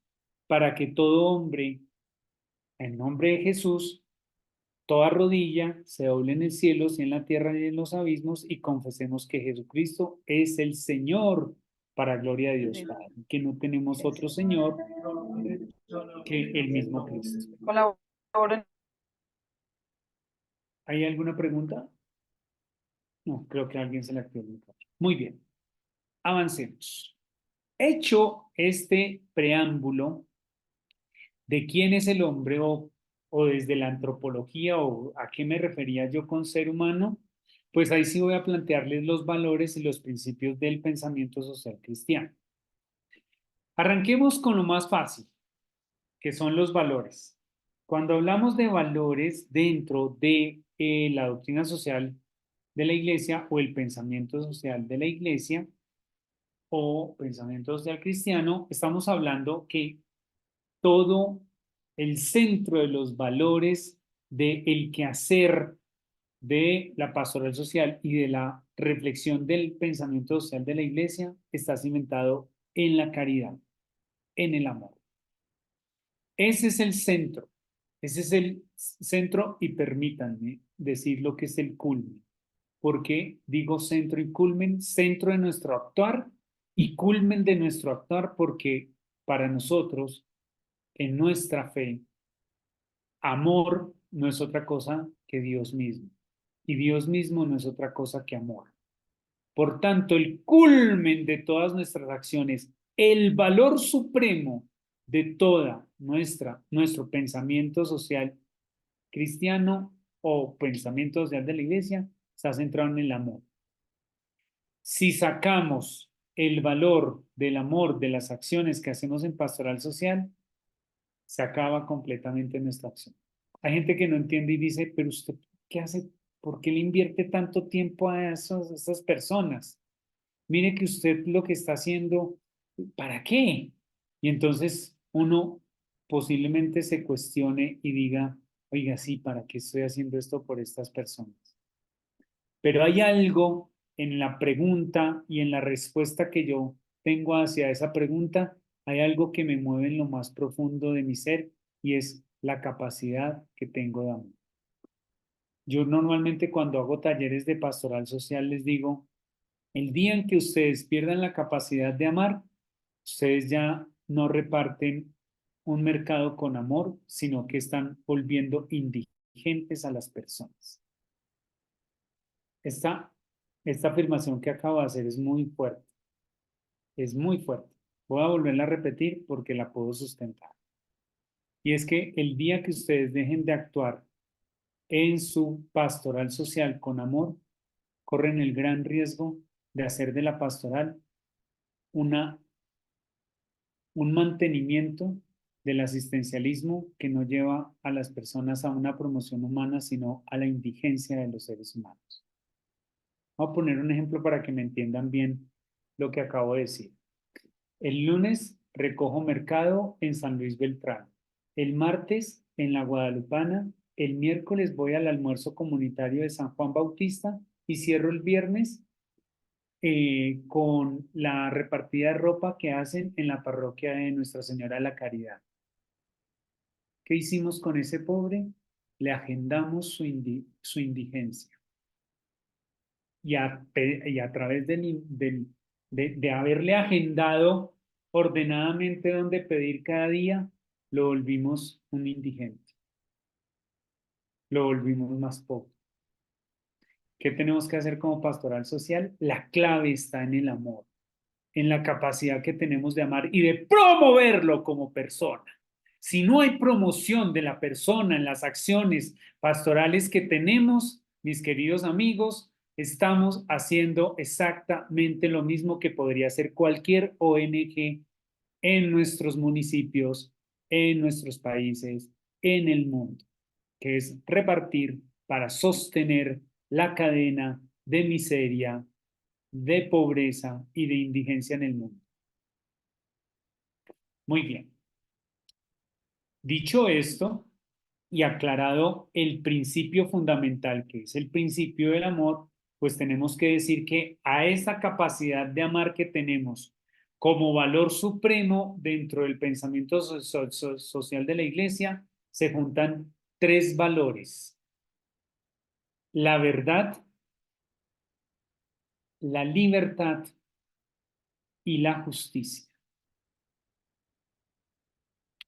para que todo hombre, en nombre de Jesús, toda rodilla se doble en el cielo y en la tierra y en los abismos y confesemos que Jesucristo es el Señor para gloria de Dios Padre, que no tenemos otro Señor que el mismo Cristo. ¿Hay alguna pregunta? No, creo que a alguien se le activó el micrófono. Muy bien, avancemos. Hecho este preámbulo de quién es el hombre o desde la antropología o a qué me refería yo con ser humano, pues ahí sí voy a plantearles los valores y los principios del pensamiento social cristiano. Arranquemos con lo más fácil, que son los valores. Cuando hablamos de valores dentro de la doctrina social de la iglesia o el pensamiento social de la iglesia o pensamiento social cristiano, estamos hablando que todo el centro de los valores del quehacer de la pastoral social y de la reflexión del pensamiento social de la iglesia está cimentado en la caridad, en el amor. Ese es el centro, y permítanme decir lo que es el culmen. ¿Por qué digo centro y culmen? Centro de nuestro actuar y culmen de nuestro actuar porque para nosotros, en nuestra fe, amor no es otra cosa que Dios mismo. Y Dios mismo no es otra cosa que amor. Por tanto, el culmen de todas nuestras acciones, el valor supremo de nuestro pensamiento social cristiano o pensamiento social de la iglesia, está centrado en el amor. Si sacamos el valor del amor de las acciones que hacemos en pastoral social, se acaba completamente nuestra acción. Hay gente que no entiende y dice, pero usted, ¿qué hace? ¿Por qué le invierte tanto tiempo a esas personas? Mire que usted lo que está haciendo, ¿para qué? Y entonces uno posiblemente se cuestione y diga, oiga, sí, ¿para qué estoy haciendo esto por estas personas? Pero hay algo en la pregunta y en la respuesta que yo tengo hacia esa pregunta, hay algo que me mueve en lo más profundo de mi ser y es la capacidad que tengo de amor. Yo normalmente cuando hago talleres de pastoral social les digo, el día en que ustedes pierdan la capacidad de amar, ustedes ya no reparten un mercado con amor, sino que están volviendo indígenas. inteligentes a las personas. Esta afirmación que acabo de hacer es muy fuerte. Es muy fuerte. Voy a volverla a repetir porque la puedo sustentar. Y es que el día que ustedes dejen de actuar en su pastoral social con amor, corren el gran riesgo de hacer de la pastoral un mantenimiento del asistencialismo que no lleva a las personas a una promoción humana, sino a la indigencia de los seres humanos. Voy a poner un ejemplo para que me entiendan bien lo que acabo de decir. El lunes recojo mercado en San Luis Beltrán. El martes en La Guadalupana. El miércoles voy al almuerzo comunitario de San Juan Bautista y cierro el viernes con la repartida de ropa que hacen en la parroquia de Nuestra Señora de la Caridad. ¿Qué hicimos con ese pobre? Le agendamos su indigencia. Y a través de haberle agendado ordenadamente dónde pedir cada día, lo volvimos un indigente. Lo volvimos más pobre. ¿Qué tenemos que hacer como pastoral social? La clave está en el amor, en la capacidad que tenemos de amar y de promoverlo como persona. Si no hay promoción de la persona en las acciones pastorales que tenemos, mis queridos amigos, estamos haciendo exactamente lo mismo que podría hacer cualquier ONG en nuestros municipios, en nuestros países, en el mundo, que es repartir para sostener la cadena de miseria, de pobreza y de indigencia en el mundo. Muy bien. Dicho esto y aclarado el principio fundamental, que es el principio del amor, pues tenemos que decir que a esa capacidad de amar que tenemos como valor supremo dentro del pensamiento social de la Iglesia, se juntan tres valores: la verdad, la libertad y la justicia.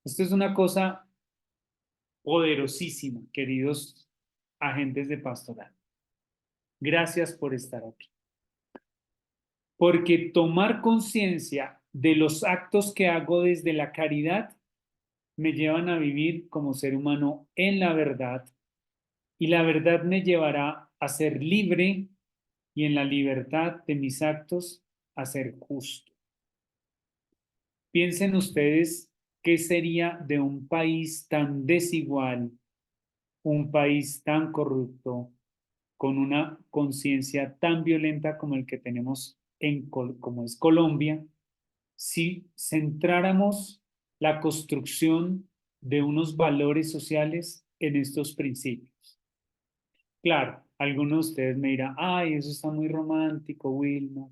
Esto es una cosa poderosísima, queridos agentes de pastoral. Gracias por estar aquí. Porque tomar conciencia de los actos que hago desde la caridad me llevan a vivir como ser humano en la verdad, y la verdad me llevará a ser libre, y en la libertad de mis actos a ser justo. Piensen ustedes qué sería de un país tan desigual, un país tan corrupto, con una conciencia tan violenta como el que tenemos como es Colombia, si centráramos la construcción de unos valores sociales en estos principios. Claro, algunos de ustedes me dirán: ay, eso está muy romántico, Wilma.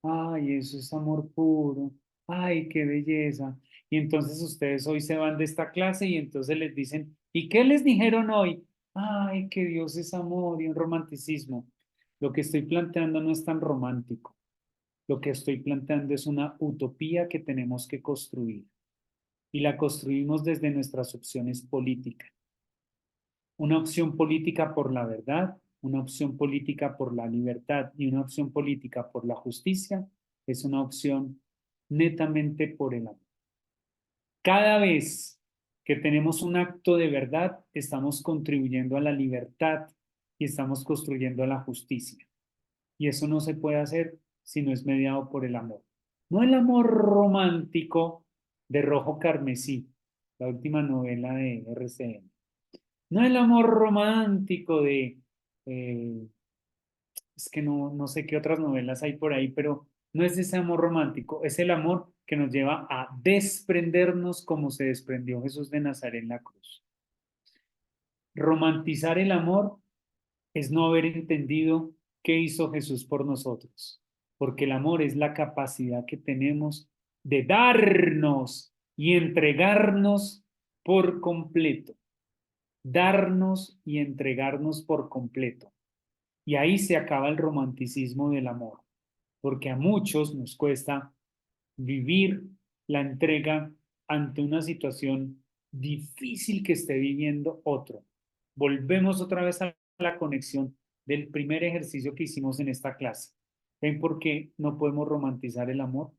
Ay, eso es amor puro. Ay, qué belleza. Y entonces ustedes hoy se van de esta clase y entonces les dicen: ¿y qué les dijeron hoy? Ay, que Dios es amor y un romanticismo. Lo que estoy planteando no es tan romántico. Lo que estoy planteando es una utopía que tenemos que construir. Y la construimos desde nuestras opciones políticas. Una opción política por la verdad, una opción política por la libertad y una opción política por la justicia es una opción netamente por el amor. Cada vez que tenemos un acto de verdad, estamos contribuyendo a la libertad y estamos construyendo la justicia. Y eso no se puede hacer si no es mediado por el amor. No el amor romántico de Rojo Carmesí, la última novela de RCN. No el amor romántico eh, es que no sé qué otras novelas hay por ahí, pero no es ese amor romántico, es el amor que nos lleva a desprendernos como se desprendió Jesús de Nazaret en la cruz. Romantizar el amor es no haber entendido qué hizo Jesús por nosotros, porque el amor es la capacidad que tenemos de darnos y entregarnos por completo. Darnos y entregarnos por completo. Y ahí se acaba el romanticismo del amor, porque a muchos nos cuesta vivir la entrega ante una situación difícil que esté viviendo otro. volvemos otra vez a la conexión del primer ejercicio que hicimos en esta clase. ¿Ven por qué no podemos romantizar el amor?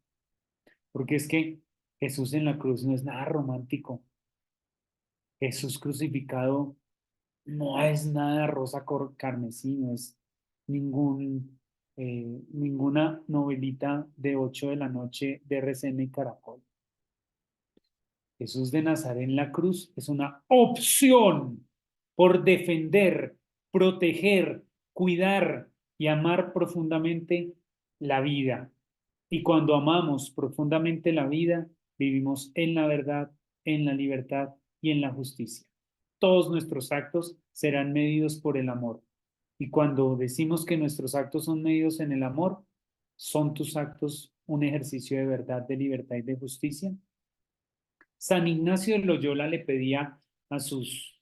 Porque es que Jesús en la cruz no es nada romántico. Jesús crucificado no es nada rosa carmesí, no es ninguna novelita de 8 de la noche de RCN y Caracol. Jesús de Nazaret en la cruz es una opción por defender, proteger, cuidar y amar profundamente la vida. Y cuando amamos profundamente la vida, vivimos en la verdad, en la libertad y en la justicia. Todos nuestros actos serán medidos por el amor. Y cuando decimos que nuestros actos son medidos en el amor, ¿son tus actos un ejercicio de verdad, de libertad y de justicia? San Ignacio de Loyola le pedía a sus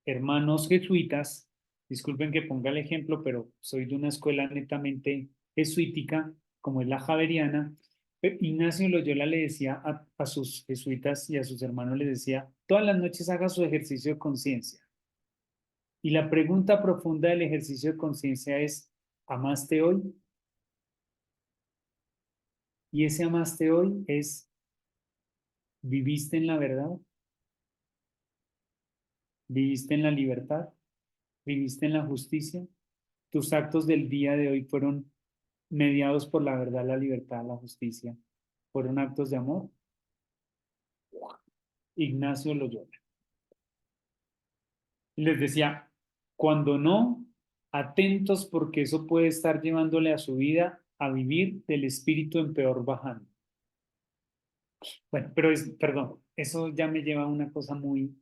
hermanos jesuitas, disculpen que ponga el ejemplo, pero soy de una escuela netamente jesuítica, como es la javeriana. Ignacio de Loyola le decía a sus jesuitas y a sus hermanos, les decía, todas las noches haga su ejercicio de conciencia. Y la pregunta profunda del ejercicio de conciencia es, ¿amaste hoy? Y ese amaste hoy es, ¿viviste en la verdad? ¿Viviste en la libertad? ¿Viviste en la justicia? ¿Tus actos del día de hoy fueron mediados por la verdad, la libertad, la justicia? ¿Fueron actos de amor? Ignacio Loyola. Les decía, cuando no, atentos porque eso puede estar llevándole a su vida a vivir del espíritu en peor bajando. Bueno, pero perdón, eso ya me lleva a una cosa muy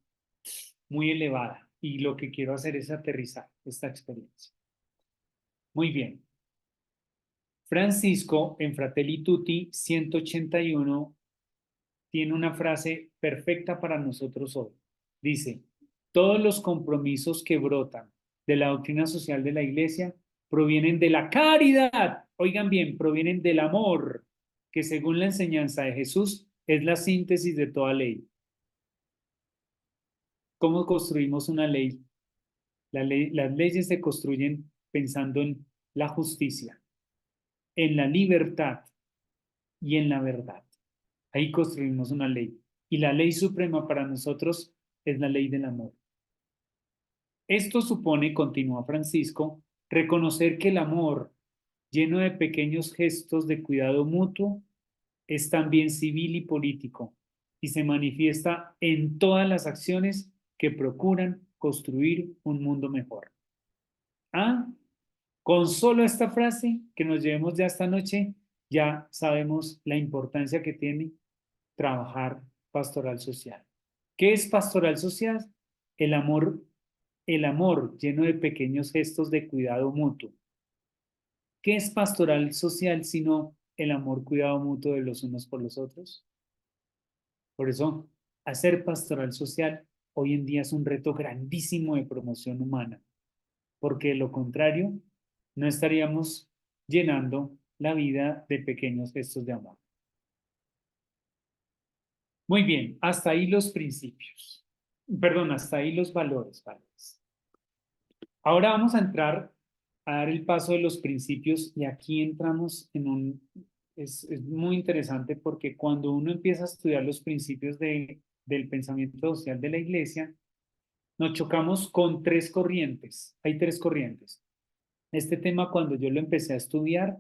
elevada y lo que quiero hacer es aterrizar esta experiencia. Muy bien. Francisco en Fratelli Tutti 181 tiene una frase perfecta para nosotros hoy. Dice, todos los compromisos que brotan de la doctrina social de la Iglesia provienen de la caridad, oigan bien, provienen del amor, que según la enseñanza de Jesús es la síntesis de toda ley. ¿Cómo construimos una ley? Las leyes se construyen pensando en la justicia, en la libertad y en la verdad. Ahí construimos una ley. Y la ley suprema para nosotros es la ley del amor. Esto supone, continúa Francisco, reconocer que el amor, lleno de pequeños gestos de cuidado mutuo, es también civil y político y se manifiesta en todas las acciones que procuran construir un mundo mejor. Ah, con solo esta frase que nos llevemos ya esta noche, ya sabemos la importancia que tiene trabajar pastoral social. ¿Qué es pastoral social? El amor, el amor lleno de pequeños gestos de cuidado mutuo. ¿Qué es pastoral social sino el amor, cuidado mutuo de los unos por los otros? Por eso, hacer pastoral social hoy en día es un reto grandísimo de promoción humana, porque de lo contrario, no estaríamos llenando la vida de pequeños gestos de amor. Muy bien, hasta ahí los principios. Perdón, hasta ahí los valores. Ahora vamos a entrar a dar el paso de los principios y aquí entramos en es muy interesante porque cuando uno empieza a estudiar los principios del pensamiento social de la Iglesia, nos chocamos con tres corrientes. Hay tres corrientes. Este tema cuando yo lo empecé a estudiar,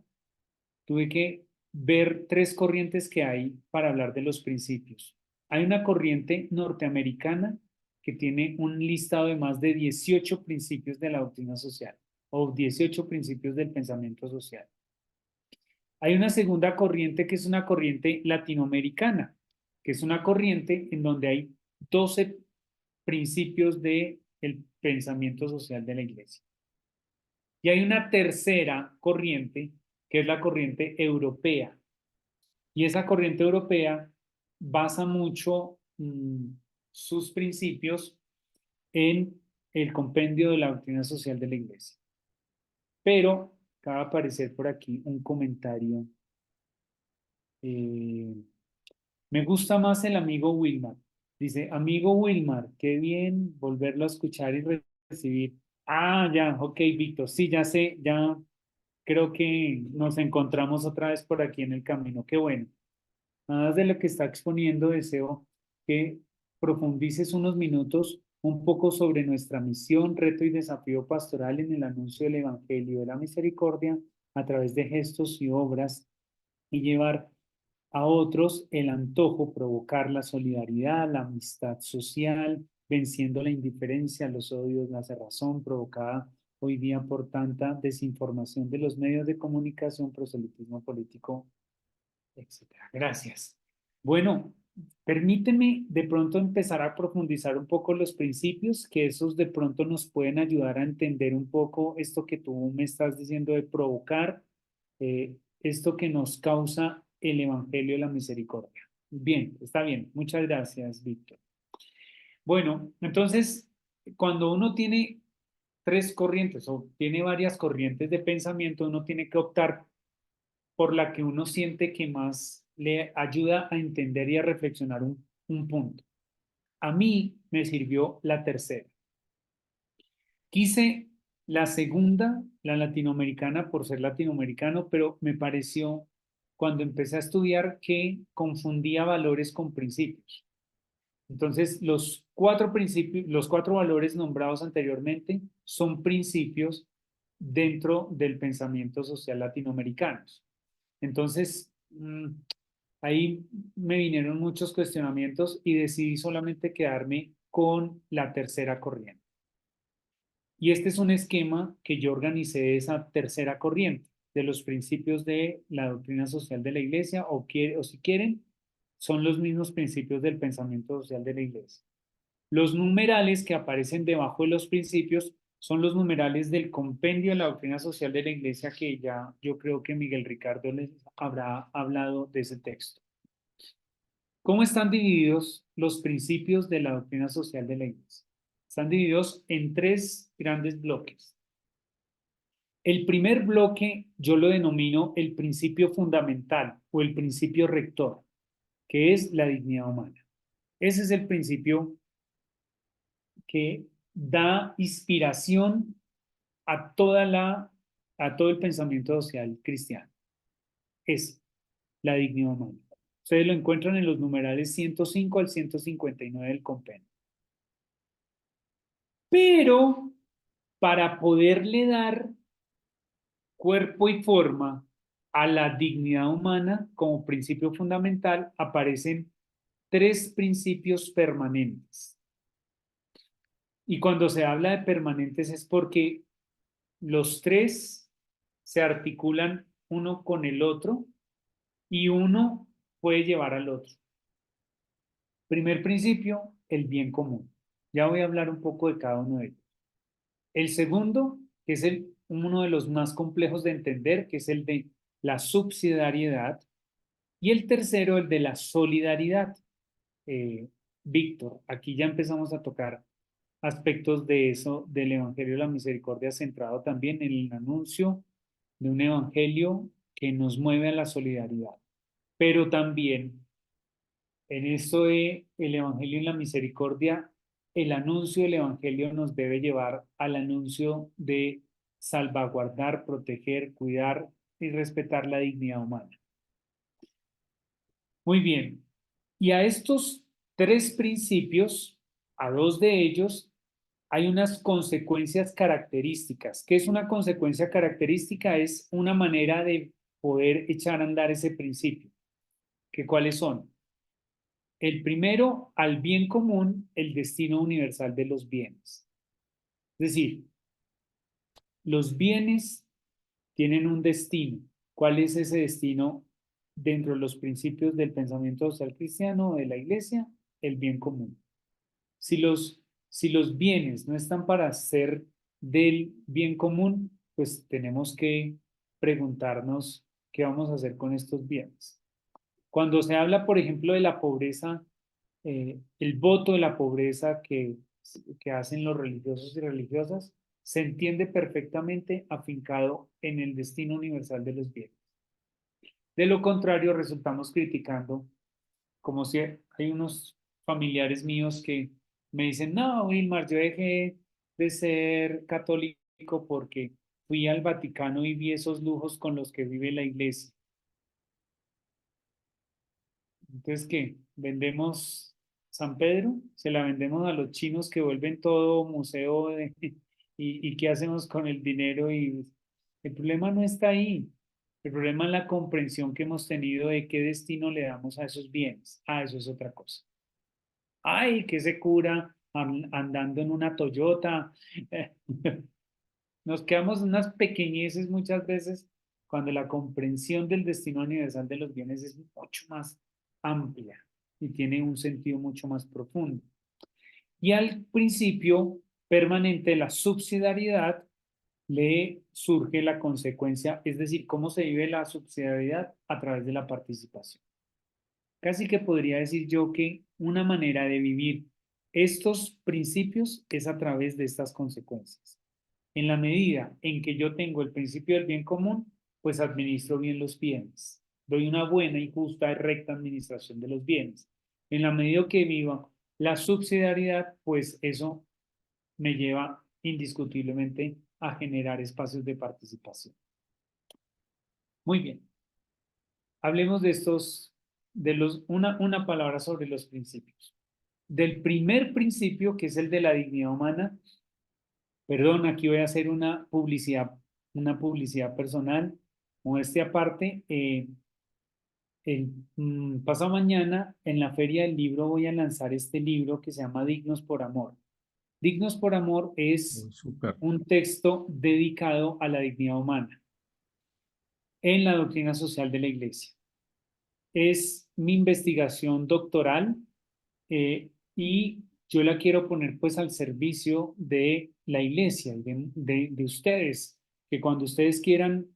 tuve que ver tres corrientes que hay para hablar de los principios. Hay una corriente norteamericana que tiene un listado de más de 18 principios de la doctrina social o 18 principios del pensamiento social. Hay una segunda corriente que es una corriente latinoamericana, que es una corriente en donde hay 12 principios del pensamiento social de la Iglesia. Y hay una tercera corriente, que es la corriente europea. Y esa corriente europea basa mucho sus principios en el compendio de la doctrina social de la Iglesia. Pero acaba de aparecer por aquí un comentario. Me gusta más el amigo Wilmar. Dice, amigo Wilmar, qué bien volverlo a escuchar y recibir. Ah, ya, ok, Víctor, sí, ya sé, ya creo que nos encontramos otra vez por aquí en el camino. Qué bueno. Nada de lo que está exponiendo, deseo que profundices unos minutos un poco sobre nuestra misión, reto y desafío pastoral en el anuncio del Evangelio de la Misericordia a través de gestos y obras y llevar a otros el antojo, provocar la solidaridad, la amistad social, venciendo la indiferencia, los odios, la cerrazón provocada hoy día por tanta desinformación de los medios de comunicación, proselitismo político, etcétera. Gracias. Bueno, permíteme de pronto empezar a profundizar un poco los principios, que esos de pronto nos pueden ayudar a entender un poco esto que tú me estás diciendo de provocar, esto que nos causa el Evangelio de la Misericordia. Bien, está bien. Muchas gracias, Víctor. Bueno, entonces, cuando uno tiene tres corrientes o tiene varias corrientes de pensamiento, uno tiene que optar por la que uno siente que más le ayuda a entender y a reflexionar un punto. A mí me sirvió la tercera. Quise la segunda, la latinoamericana, por ser latinoamericano, pero me pareció cuando empecé a estudiar que confundía valores con principios. Entonces, los cuatro principios, los cuatro valores nombrados anteriormente son principios dentro del pensamiento social latinoamericano. Entonces, ahí me vinieron muchos cuestionamientos y decidí solamente quedarme con la tercera corriente. Y este es un esquema que yo organicé de esa tercera corriente, de los principios de la doctrina social de la Iglesia, o si quieren, son los mismos principios del pensamiento social de la Iglesia. Los numerales que aparecen debajo de los principios son los numerales del compendio de la doctrina social de la Iglesia, que ya yo creo que Miguel Ricardo les habrá hablado de ese texto. ¿Cómo están divididos los principios de la doctrina social de la Iglesia? Están divididos en tres grandes bloques. El primer bloque yo lo denomino el principio fundamental o el principio rector, que es la dignidad humana. Ese es el principio que da inspiración a a todo el pensamiento social cristiano. Es la dignidad humana. Ustedes lo encuentran en los numerales 105 al 159 del compendio. Pero para poderle dar cuerpo y forma a la dignidad humana como principio fundamental, aparecen tres principios permanentes. Y cuando se habla de permanentes es porque los tres se articulan uno con el otro y uno puede llevar al otro. Primer principio, el bien común. Ya voy a hablar un poco de cada uno de ellos. El segundo, que es uno de los más complejos de entender, que es el de la subsidiariedad. Y el tercero, el de la solidaridad. Víctor, aquí ya empezamos a tocar aspectos de eso, del Evangelio de la Misericordia, centrado también en el anuncio de un Evangelio que nos mueve a la solidaridad. Pero también en esto de el Evangelio y la Misericordia, el anuncio del Evangelio nos debe llevar al anuncio de salvaguardar, proteger, cuidar y respetar la dignidad humana. Muy bien. Y a estos tres principios, a dos de ellos, hay unas consecuencias características. ¿Qué es una consecuencia característica? Es una manera de poder echar a andar ese principio. ¿Cuáles son? El primero, al bien común, el destino universal de los bienes. Es decir, los bienes tienen un destino. ¿Cuál es ese destino dentro de los principios del pensamiento social cristiano o de la Iglesia? El bien común. Si los bienes no están para ser del bien común, pues tenemos que preguntarnos qué vamos a hacer con estos bienes. Cuando se habla, por ejemplo, de la pobreza, el voto de la pobreza que hacen los religiosos y religiosas, se entiende perfectamente afincado en el destino universal de los bienes. De lo contrario, resultamos criticando, como si hay unos familiares míos que me dicen, no, Wilmar, yo dejé de ser católico porque fui al Vaticano y vi esos lujos con los que vive la iglesia. Entonces, ¿qué? ¿Vendemos San Pedro? ¿Se la vendemos a los chinos que vuelven todo museo y qué hacemos con el dinero? Y el problema no está ahí. El problema es la comprensión que hemos tenido de qué destino le damos a esos bienes. Ah, eso es otra cosa. Ay, que ese cura andando en una Toyota. Nos quedamos en unas pequeñeces muchas veces cuando la comprensión del destino universal de los bienes es mucho más amplia y tiene un sentido mucho más profundo. Y al principio permanente de la subsidiariedad le surge la consecuencia, es decir, cómo se vive la subsidiariedad a través de la participación. Casi que podría decir yo que una manera de vivir estos principios es a través de estas consecuencias. En la medida en que yo tengo el principio del bien común, pues administro bien los bienes. Doy una buena y justa y recta administración de los bienes. En la medida que viva la subsidiariedad, pues eso me lleva indiscutiblemente a generar espacios de participación. Muy bien. Hablemos de estos, una palabra sobre los principios. Del primer principio, que es el de la dignidad humana, perdón, aquí voy a hacer una publicidad personal, modestia aparte. Pasado mañana en la Feria del Libro voy a lanzar este libro que se llama Dignos por Amor. Dignos por Amor es Súper. un texto dedicado a la dignidad humana en la doctrina social de la Iglesia. Es mi investigación doctoral y yo la quiero poner pues al servicio de la Iglesia, de ustedes, que cuando ustedes quieran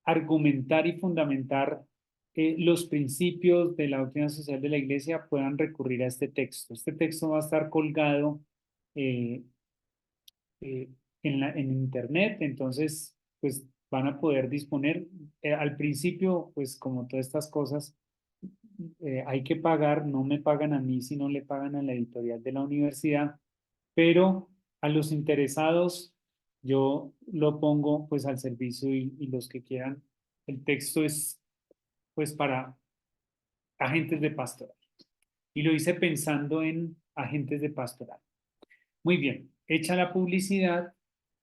argumentar y fundamentar los principios de la doctrina social de la Iglesia puedan recurrir a este texto. Este texto va a estar colgado eh, eh, en internet, entonces pues van a poder disponer. Al principio, pues como todas estas cosas, hay que pagar, no me pagan a mí, sino le pagan a la editorial de la universidad, pero a los interesados yo lo pongo pues al servicio y los que quieran. El texto es pues para agentes de pastoral y lo hice pensando en agentes de pastoral. Muy bien, hecha la publicidad,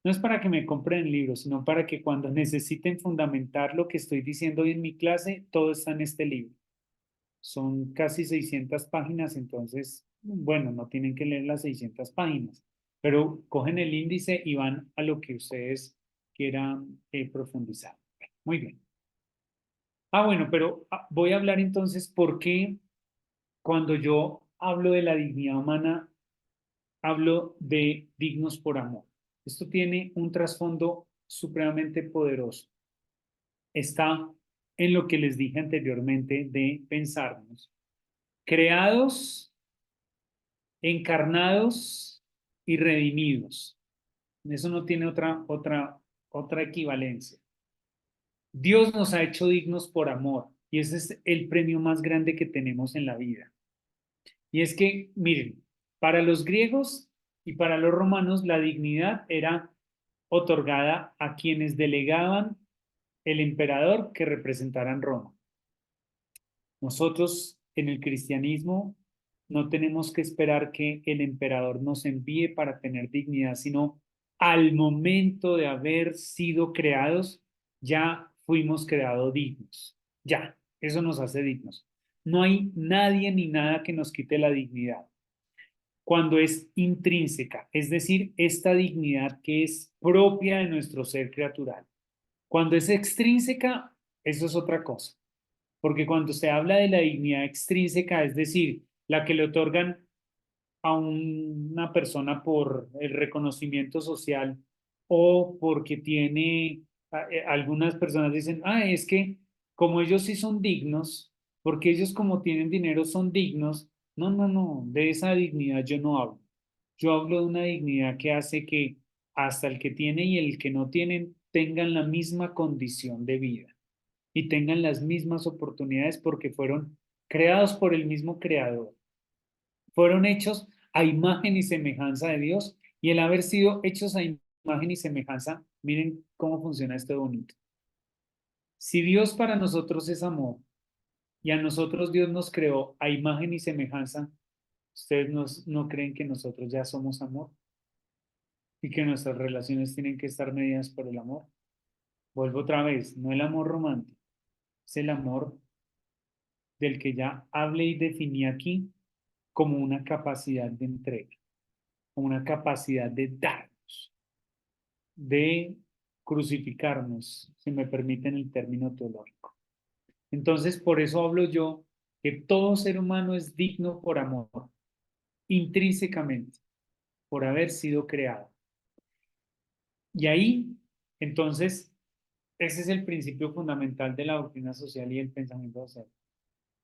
no es para que me compren el libro, sino para que cuando necesiten fundamentar lo que estoy diciendo hoy en mi clase, todo está en este libro. Son casi 600 páginas, entonces, bueno, no tienen que leer las 600 páginas, pero cogen el índice y van a lo que ustedes quieran profundizar. Muy bien. Bueno, pero voy a hablar entonces por qué cuando yo hablo de la dignidad humana, hablo de dignos por amor. Esto tiene un trasfondo supremamente poderoso. Está en lo que les dije anteriormente de pensarnos, creados, encarnados y redimidos. Eso no tiene otra equivalencia. Dios nos ha hecho dignos por amor y ese es el premio más grande que tenemos en la vida. Y es que, miren, para los griegos y para los romanos la dignidad era otorgada a quienes delegaban el emperador que representaran Roma. Nosotros en el cristianismo no tenemos que esperar que el emperador nos envíe para tener dignidad, sino al momento de haber sido creados, ya fuimos creados dignos. Ya, eso nos hace dignos. No hay nadie ni nada que nos quite la dignidad. Cuando es intrínseca, es decir, esta dignidad que es propia de nuestro ser criatural. Cuando es extrínseca, eso es otra cosa. Porque cuando se habla de la dignidad extrínseca, es decir, la que le otorgan a una persona por el reconocimiento social o porque tiene, algunas personas dicen, es que como ellos sí son dignos, porque ellos como tienen dinero son dignos. No, no, no, de esa dignidad yo no hablo. Yo hablo de una dignidad que hace que hasta el que tiene y el que no tienen tengan la misma condición de vida y tengan las mismas oportunidades porque fueron creados por el mismo creador. Fueron hechos a imagen y semejanza de Dios Y el haber sido hechos a imagen y semejanza, miren cómo funciona esto bonito. Si Dios para nosotros es amor y a nosotros Dios nos creó a imagen y semejanza, ¿ustedes no creen que nosotros ya somos amor y que nuestras relaciones tienen que estar medidas por el amor? Vuelvo otra vez, no el amor romántico, es el amor del que ya hablé y definí aquí como una capacidad de entrega, como una capacidad de darnos, de crucificarnos, si me permiten el término teológico. Entonces, por eso hablo yo que todo ser humano es digno por amor, intrínsecamente, por haber sido creado. Y ahí, entonces, ese es el principio fundamental de la doctrina social y el pensamiento social.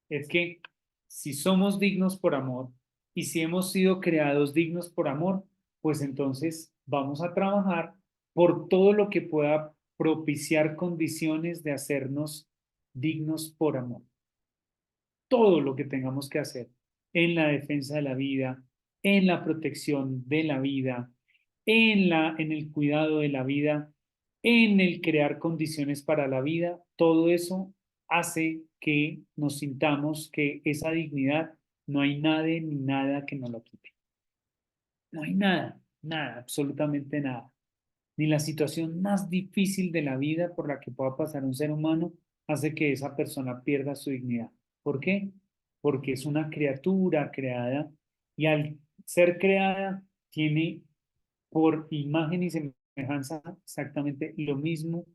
Es que si somos dignos por amor y si hemos sido creados dignos por amor, pues entonces vamos a trabajar por todo lo que pueda propiciar condiciones de hacernos dignos por amor. Todo lo que tengamos que hacer en la defensa de la vida, en la protección de la vida, en el cuidado de la vida, en el crear condiciones para la vida, todo eso hace que nos sintamos que esa dignidad no hay nadie ni nada que nos lo quite. No hay nada, nada, absolutamente nada. Ni la situación más difícil de la vida por la que pueda pasar un ser humano hace que esa persona pierda su dignidad. ¿Por qué? Porque es una criatura creada y al ser creada tiene por imagen y semejanza exactamente lo mismo,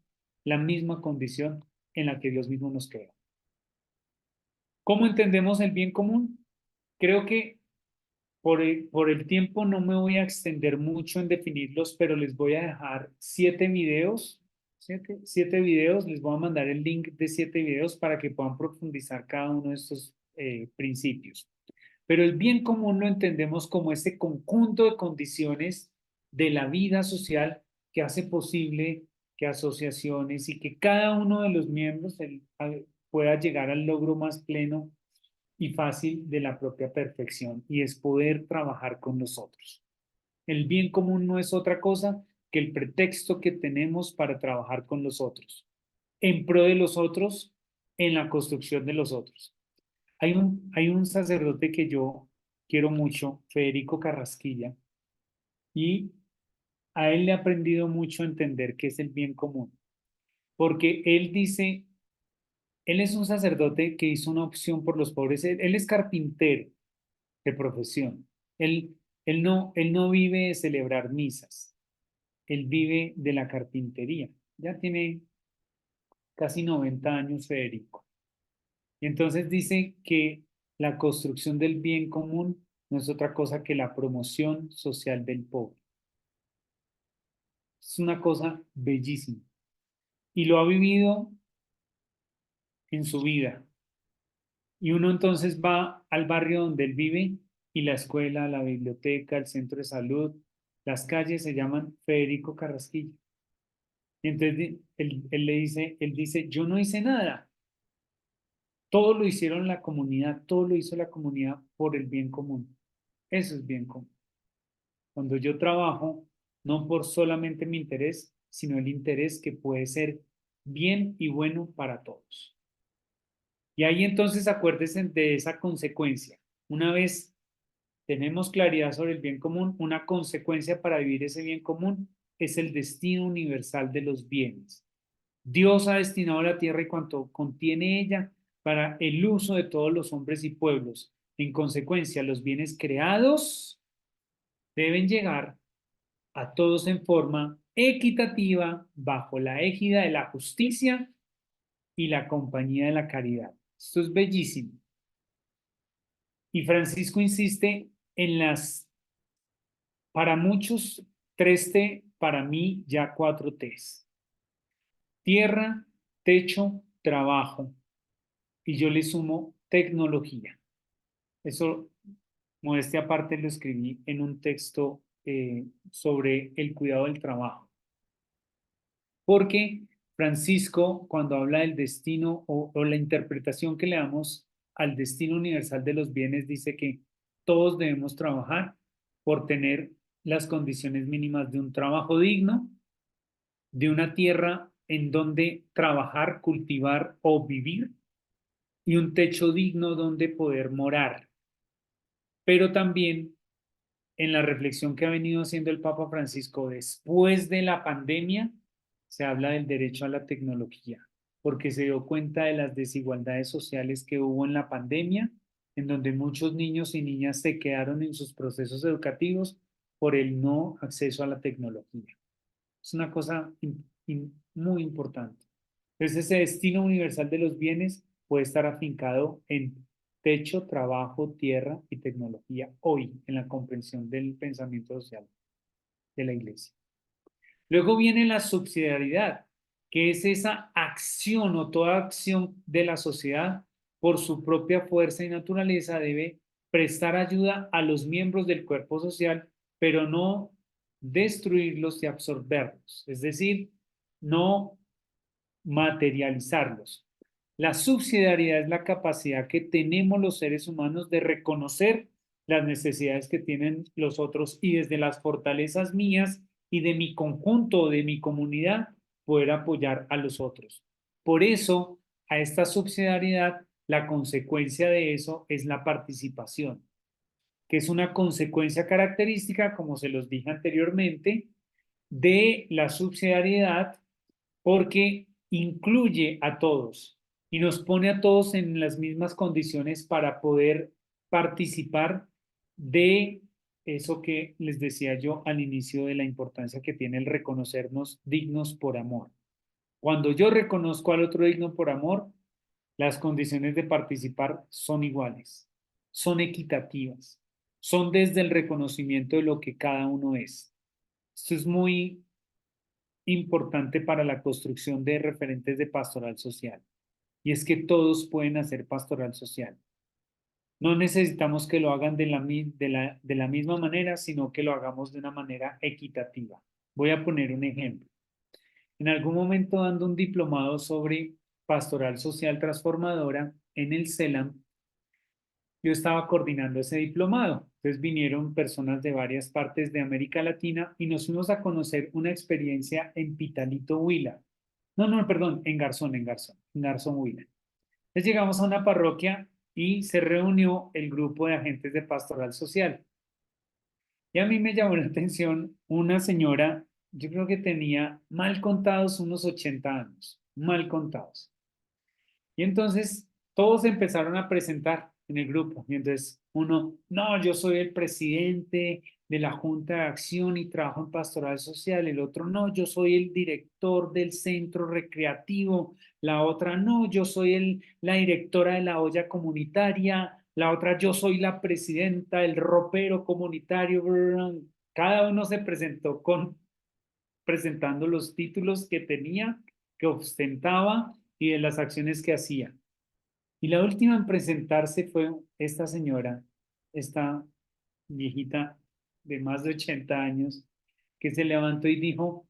la misma condición en la que Dios mismo nos creó. ¿Cómo entendemos el bien común? Creo que por el tiempo no me voy a extender mucho en definirlos, pero les voy a dejar 7 videos, siete videos, les voy a mandar el link de 7 videos para que puedan profundizar cada uno de estos principios. Pero el bien común lo entendemos como ese conjunto de condiciones de la vida social que hace posible que asociaciones y que cada uno de los miembros pueda llegar al logro más pleno y fácil de la propia perfección, y es poder trabajar con los otros. El bien común no es otra cosa que el pretexto que tenemos para trabajar con los otros, en pro de los otros, en la construcción de los otros. Hay un sacerdote que yo quiero mucho, Federico Carrasquilla, y a él le he aprendido mucho a entender qué es el bien común, porque él dice, él es un sacerdote que hizo una opción por los pobres, él es carpintero de profesión. Él no vive de celebrar misas, él vive de la carpintería. Ya tiene casi 90 años, Federico. Y entonces dice que la construcción del bien común no es otra cosa que la promoción social del pobre. Es una cosa bellísima. Y lo ha vivido en su vida. Y uno entonces va al barrio donde él vive y la escuela, la biblioteca, el centro de salud, las calles se llaman Federico Carrasquilla. Y entonces él dice, yo no hice nada. Todo lo hicieron la comunidad, todo lo hizo la comunidad por el bien común. Eso es bien común. Cuando yo trabajo, no por solamente mi interés, sino el interés que puede ser bien y bueno para todos. Y ahí entonces acuérdense de esa consecuencia. Una vez tenemos claridad sobre el bien común, una consecuencia para vivir ese bien común es el destino universal de los bienes. Dios ha destinado la tierra y cuanto contiene ella para el uso de todos los hombres y pueblos. En consecuencia, los bienes creados deben llegar a todos en forma equitativa bajo la égida de la justicia y la compañía de la caridad. Esto es bellísimo. Y Francisco insiste en para muchos, 3T, para mí ya 4Ts. Tierra, techo, trabajo. Y yo le sumo tecnología. Eso, modestia aparte, lo escribí en un texto sobre el cuidado del trabajo. Porque Francisco, cuando habla del destino o la interpretación que le damos al destino universal de los bienes, dice que todos debemos trabajar por tener las condiciones mínimas de un trabajo digno, de una tierra en donde trabajar, cultivar o vivir y un techo digno donde poder morar. Pero también en la reflexión que ha venido haciendo el Papa Francisco después de la pandemia, se habla del derecho a la tecnología, porque se dio cuenta de las desigualdades sociales que hubo en la pandemia, en donde muchos niños y niñas se quedaron en sus procesos educativos por el no acceso a la tecnología. Es una cosa muy importante. Entonces, ese destino universal de los bienes puede estar afincado en techo, trabajo, tierra y tecnología hoy, en la comprensión del pensamiento social de la Iglesia. Luego viene la subsidiariedad, que es esa acción o toda acción de la sociedad por su propia fuerza y naturaleza debe prestar ayuda a los miembros del cuerpo social, pero no destruirlos y absorberlos, es decir, no materializarlos. La subsidiariedad es la capacidad que tenemos los seres humanos de reconocer las necesidades que tienen los otros y desde las fortalezas mías y de mi conjunto, de mi comunidad, poder apoyar a los otros. Por eso, a esta subsidiariedad, la consecuencia de eso es la participación, que es una consecuencia característica, como se los dije anteriormente, de la subsidiariedad porque incluye a todos y nos pone a todos en las mismas condiciones para poder participar de eso que les decía yo al inicio de la importancia que tiene el reconocernos dignos por amor. Cuando yo reconozco al otro digno por amor, las condiciones de participar son iguales, son equitativas, son desde el reconocimiento de lo que cada uno es. Esto es muy importante para la construcción de referentes de pastoral social. Y es que todos pueden hacer pastoral social. No necesitamos que lo hagan de la misma manera, sino que lo hagamos de una manera equitativa. Voy a poner un ejemplo. En algún momento dando un diplomado sobre pastoral social transformadora en el CELAM, yo estaba coordinando ese diplomado. Entonces vinieron personas de varias partes de América Latina y nos fuimos a conocer una experiencia en Pitalito, Huila. No, no, perdón, en Garzón, Huila. Entonces llegamos a una parroquia y se reunió el grupo de agentes de pastoral social. Y a mí me llamó la atención una señora, yo creo que tenía mal contados unos 80 años, mal contados. Y entonces todos empezaron a presentar en el grupo. Y entonces uno, no, yo soy el presidente de la Junta de Acción y Trabajo en Pastoral Social. El otro, no, yo soy el director del centro recreativo. La otra, no, yo soy la directora de la olla comunitaria. La otra, yo soy la presidenta del ropero comunitario. Cada uno se presentó presentando los títulos que tenía, que ostentaba y de las acciones que hacía. Y la última en presentarse fue esta señora, esta viejita de más de 80 años, que se levantó y dijo,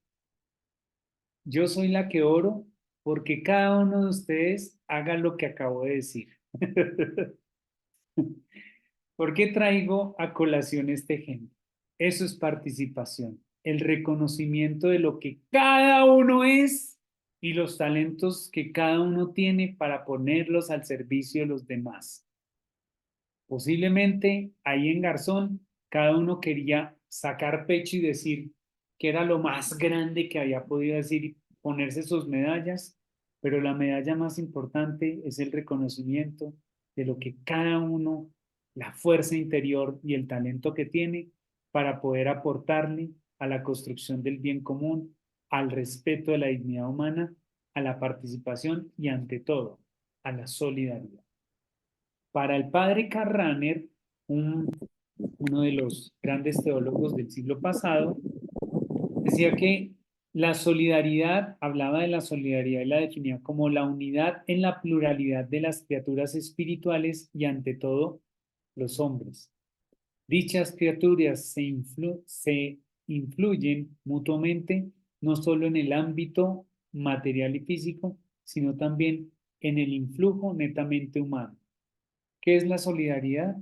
yo soy la que oro porque cada uno de ustedes haga lo que acabo de decir. ¿Por qué traigo a colación este ejemplo? Eso es participación, el reconocimiento de lo que cada uno es y los talentos que cada uno tiene para ponerlos al servicio de los demás. Posiblemente ahí en Garzón, cada uno quería sacar pecho y decir que era lo más grande que había podido decir y ponerse sus medallas, pero la medalla más importante es el reconocimiento de lo que cada uno, la fuerza interior y el talento que tiene para poder aportarle a la construcción del bien común, al respeto de la dignidad humana, a la participación y ante todo, a la solidaridad. Para el padre Carraner, uno de los grandes teólogos del siglo pasado, decía que la solidaridad, hablaba de la solidaridad y la definía como la unidad en la pluralidad de las criaturas espirituales y ante todo los hombres. Dichas criaturas se influyen mutuamente no solo en el ámbito material y físico, sino también en el influjo netamente humano. ¿Qué es la solidaridad?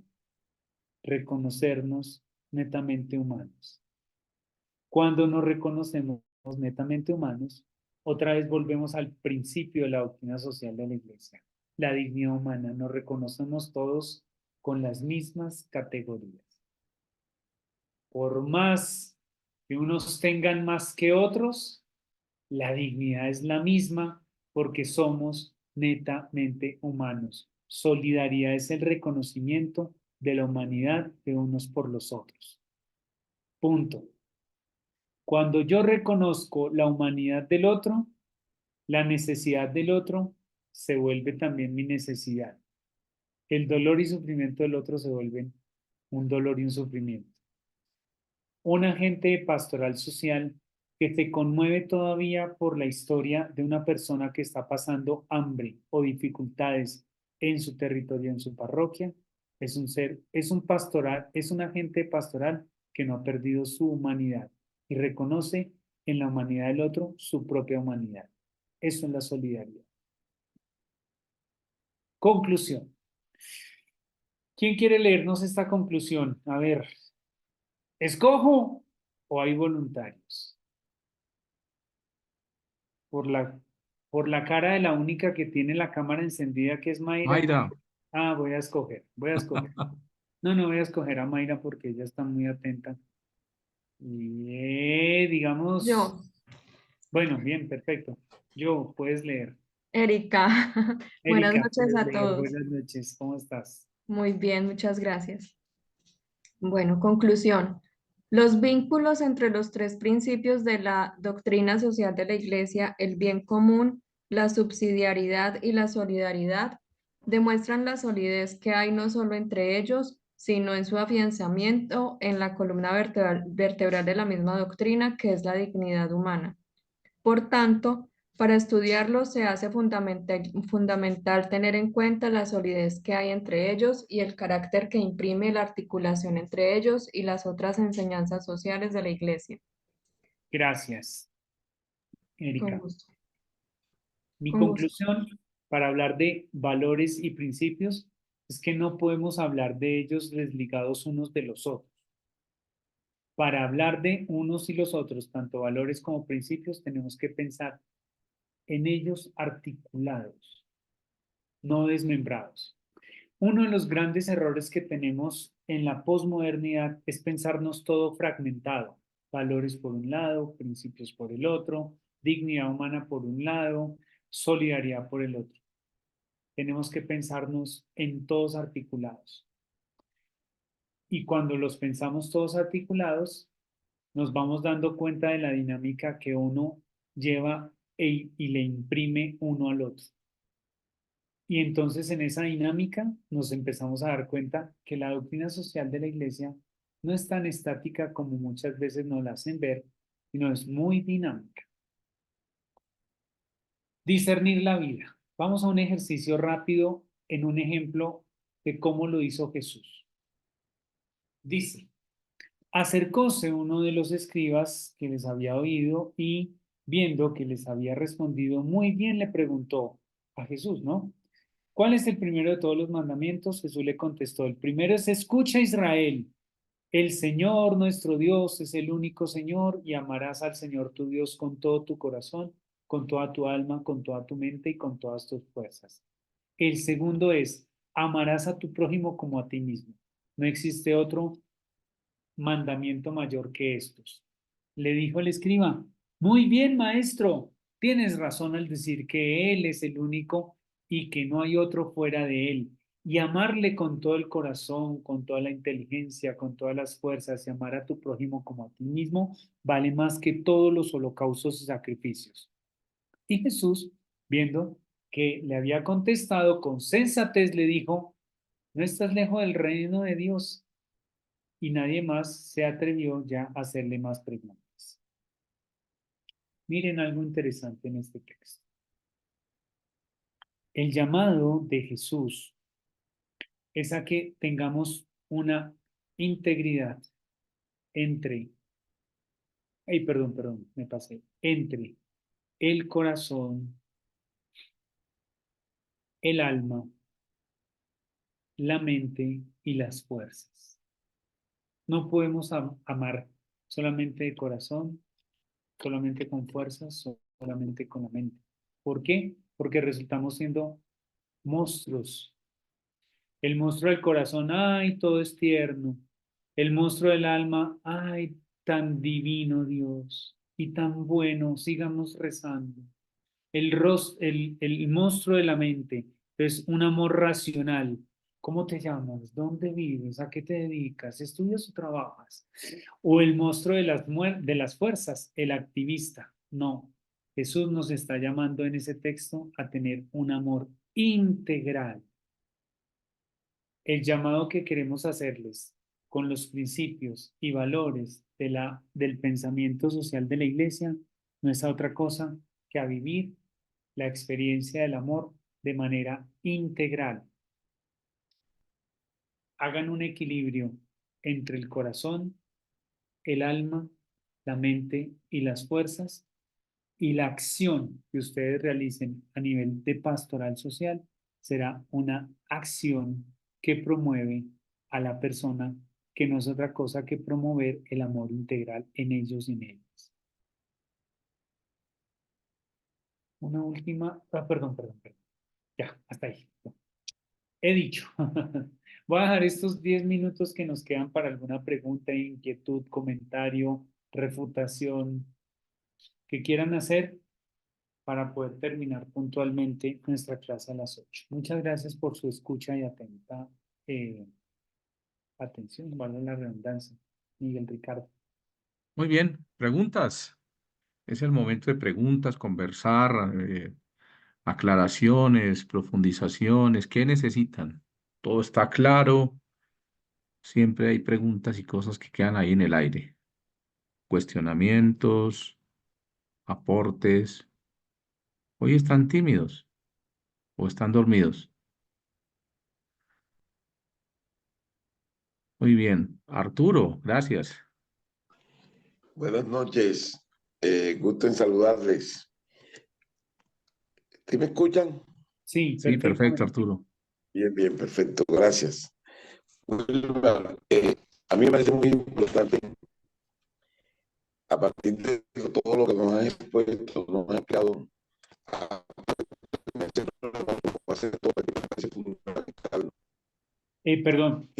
Reconocernos netamente humanos. Cuando nos reconocemos netamente humanos, otra vez volvemos al principio de la doctrina social de la Iglesia, la dignidad humana. Nos reconocemos todos con las mismas categorías. Por más que unos tengan más que otros, la dignidad es la misma porque somos netamente humanos. Solidaridad es el reconocimiento de la humanidad de unos por los otros. Punto. Cuando yo reconozco la humanidad del otro, la necesidad del otro se vuelve también mi necesidad. El dolor y sufrimiento del otro se vuelven un dolor y un sufrimiento. Un agente pastoral social que se conmueve todavía por la historia de una persona que está pasando hambre o dificultades en su territorio, en su parroquia, es un pastoral, es un agente pastoral que no ha perdido su humanidad y reconoce en la humanidad del otro su propia humanidad. Eso es la solidaridad. Conclusión. ¿Quién quiere leernos esta conclusión? A ver, ¿escojo o hay voluntarios? por la, por la cara de la única que tiene la cámara encendida, que es Mayra. Mayra. Ah, voy a escoger. No, no voy a escoger a Mayra porque ella está muy atenta. Y digamos, Yo, bueno, bien, perfecto. Yo, puedes leer. Erika, buenas Erika, noches puedes a leer. todos. Buenas noches, ¿cómo estás? Muy bien, muchas gracias. Bueno, conclusión. Los vínculos entre los tres principios de la doctrina social de la Iglesia, el bien común, la subsidiariedad y la solidaridad, demuestran la solidez que hay no solo entre ellos, sino en su afianzamiento en la columna vertebral de la misma doctrina, que es la dignidad humana. Por tanto, para estudiarlo se hace fundamental tener en cuenta la solidez que hay entre ellos y el carácter que imprime la articulación entre ellos y las otras enseñanzas sociales de la Iglesia. Gracias, Con Erika. gusto. Mi Con gusto. conclusión para hablar de valores y principios es que no podemos hablar de ellos desligados unos de los otros. Para hablar de unos y los otros, tanto valores como principios, tenemos que pensar en ellos articulados, no desmembrados. Uno de los grandes errores que tenemos en la posmodernidad es pensarnos todo fragmentado. Valores por un lado, principios por el otro, dignidad humana por un lado, solidaridad por el otro. Tenemos que pensarnos en todos articulados. Y cuando los pensamos todos articulados, nos vamos dando cuenta de la dinámica que uno lleva y le imprime uno al otro. Y entonces en esa dinámica nos empezamos a dar cuenta que la doctrina social de la Iglesia no es tan estática como muchas veces nos la hacen ver, sino es muy dinámica. Discernir la vida. Vamos a un ejercicio rápido en un ejemplo de cómo lo hizo Jesús. Dice, acercóse uno de los escribas que les había oído y viendo que les había respondido muy bien, le preguntó a Jesús, ¿no? ¿Cuál es el primero de todos los mandamientos? Jesús le contestó, el primero es escucha Israel, el Señor nuestro Dios es el único Señor y amarás al Señor tu Dios con todo tu corazón, con toda tu alma, con toda tu mente y con todas tus fuerzas. El segundo es amarás a tu prójimo como a ti mismo. No existe otro mandamiento mayor que estos. Le dijo el escriba, muy bien, maestro, tienes razón al decir que Él es el único y que no hay otro fuera de Él. Y amarle con todo el corazón, con toda la inteligencia, con todas las fuerzas y amar a tu prójimo como a ti mismo vale más que todos los holocaustos y sacrificios. Y Jesús, viendo que le había contestado con sensatez, le dijo, no estás lejos del reino de Dios y nadie más se atrevió ya a hacerle más preguntas. Miren algo interesante en este texto. El llamado de Jesús es a que tengamos una integridad entre, me pasé, entre el corazón, el alma, la mente y las fuerzas. No podemos amar solamente de corazón, solamente con fuerzas, solamente con la mente. ¿Por qué? Porque resultamos siendo monstruos. El monstruo del corazón, ay, todo es tierno. El monstruo del alma, ay, tan divino Dios y tan bueno, sigamos rezando. El monstruo de la mente es un amor racional. ¿Cómo te llamas? ¿Dónde vives? ¿A qué te dedicas? ¿Estudias o trabajas? O el monstruo de las fuerzas, el activista. No, Jesús nos está llamando en ese texto a tener un amor integral. El llamado que queremos hacerles con los principios y valores del pensamiento social de la Iglesia no es a otra cosa que a vivir la experiencia del amor de manera integral. Hagan un equilibrio entre el corazón, el alma, la mente y las fuerzas, y la acción que ustedes realicen a nivel de pastoral social será una acción que promueve a la persona, que no es otra cosa que promover el amor integral en ellos y en ellas. Una última, perdón. Ya, hasta ahí. He dicho. Voy a dejar estos 10 minutos que nos quedan para alguna pregunta, inquietud, comentario, refutación que quieran hacer para poder terminar puntualmente nuestra clase a las 8. Muchas gracias por su escucha y atenta atención, vale la redundancia. Miguel Ricardo. Muy bien, preguntas. Es el momento de preguntas, conversar, aclaraciones, profundizaciones. ¿Qué necesitan? Todo está claro. Siempre hay preguntas y cosas que quedan ahí en el aire. Cuestionamientos, aportes. Hoy están tímidos o están dormidos. Muy bien. Arturo, gracias. Buenas noches, gusto en saludarles. ¿Sí me escuchan? Sí, Sí, perfecto, perfectamente. Arturo. Bien, bien, perfecto, gracias. Wilma, a mí me parece muy importante, a partir de todo lo que nos has expuesto, nos has explicado, hacer todo lo que me parece fundamental. Perdón,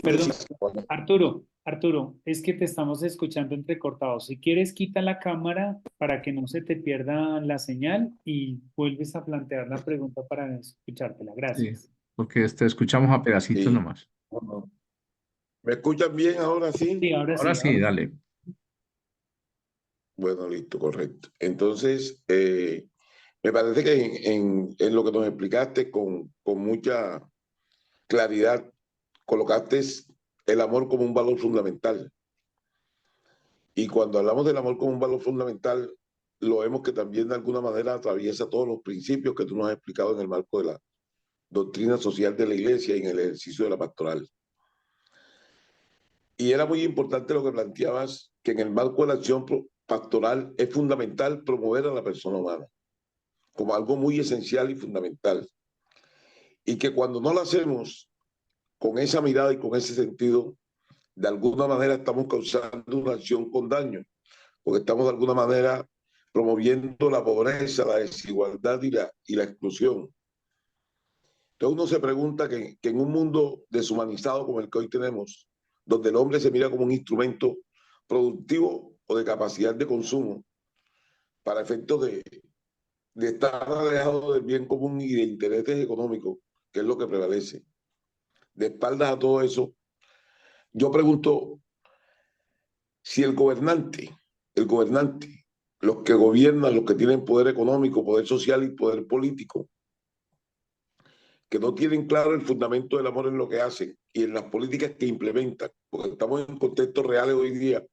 Arturo, es que te estamos escuchando entrecortado. Si quieres, quita la cámara para que no se te pierda la señal y vuelves a plantear la pregunta para escuchártela. Sí, Gracias. porque escuchamos a pedacitos Sí. nomás. Bueno, ¿me escuchan bien ahora sí? Sí, ahora Ahora sí, sí, ahora sí. dale. Bueno, listo, correcto. Entonces, me parece que en lo que nos explicaste con mucha claridad, colocaste el amor como un valor fundamental. Y cuando hablamos del amor como un valor fundamental, lo vemos que también de alguna manera atraviesa todos los principios que tú nos has explicado en el marco de la doctrina social de la Iglesia y en el ejercicio de la pastoral. Y era muy importante lo que planteabas, que en el marco de la acción pastoral es fundamental promover a la persona humana como algo muy esencial y fundamental. Y que cuando no lo hacemos con esa mirada y con ese sentido, de alguna manera estamos causando una acción con daño, porque estamos de alguna manera promoviendo la pobreza, la desigualdad y la exclusión. Entonces uno se pregunta que en un mundo deshumanizado como el que hoy tenemos, donde el hombre se mira como un instrumento productivo o de capacidad de consumo para efectos de estar alejado del bien común y de intereses económicos, que es lo que prevalece. De espaldas a todo eso, yo pregunto si el gobernante, los que gobiernan, los que tienen poder económico, poder social y poder político, que no tienen claro el fundamento del amor en lo que hacen y en las políticas que implementan, porque estamos en contextos reales hoy día,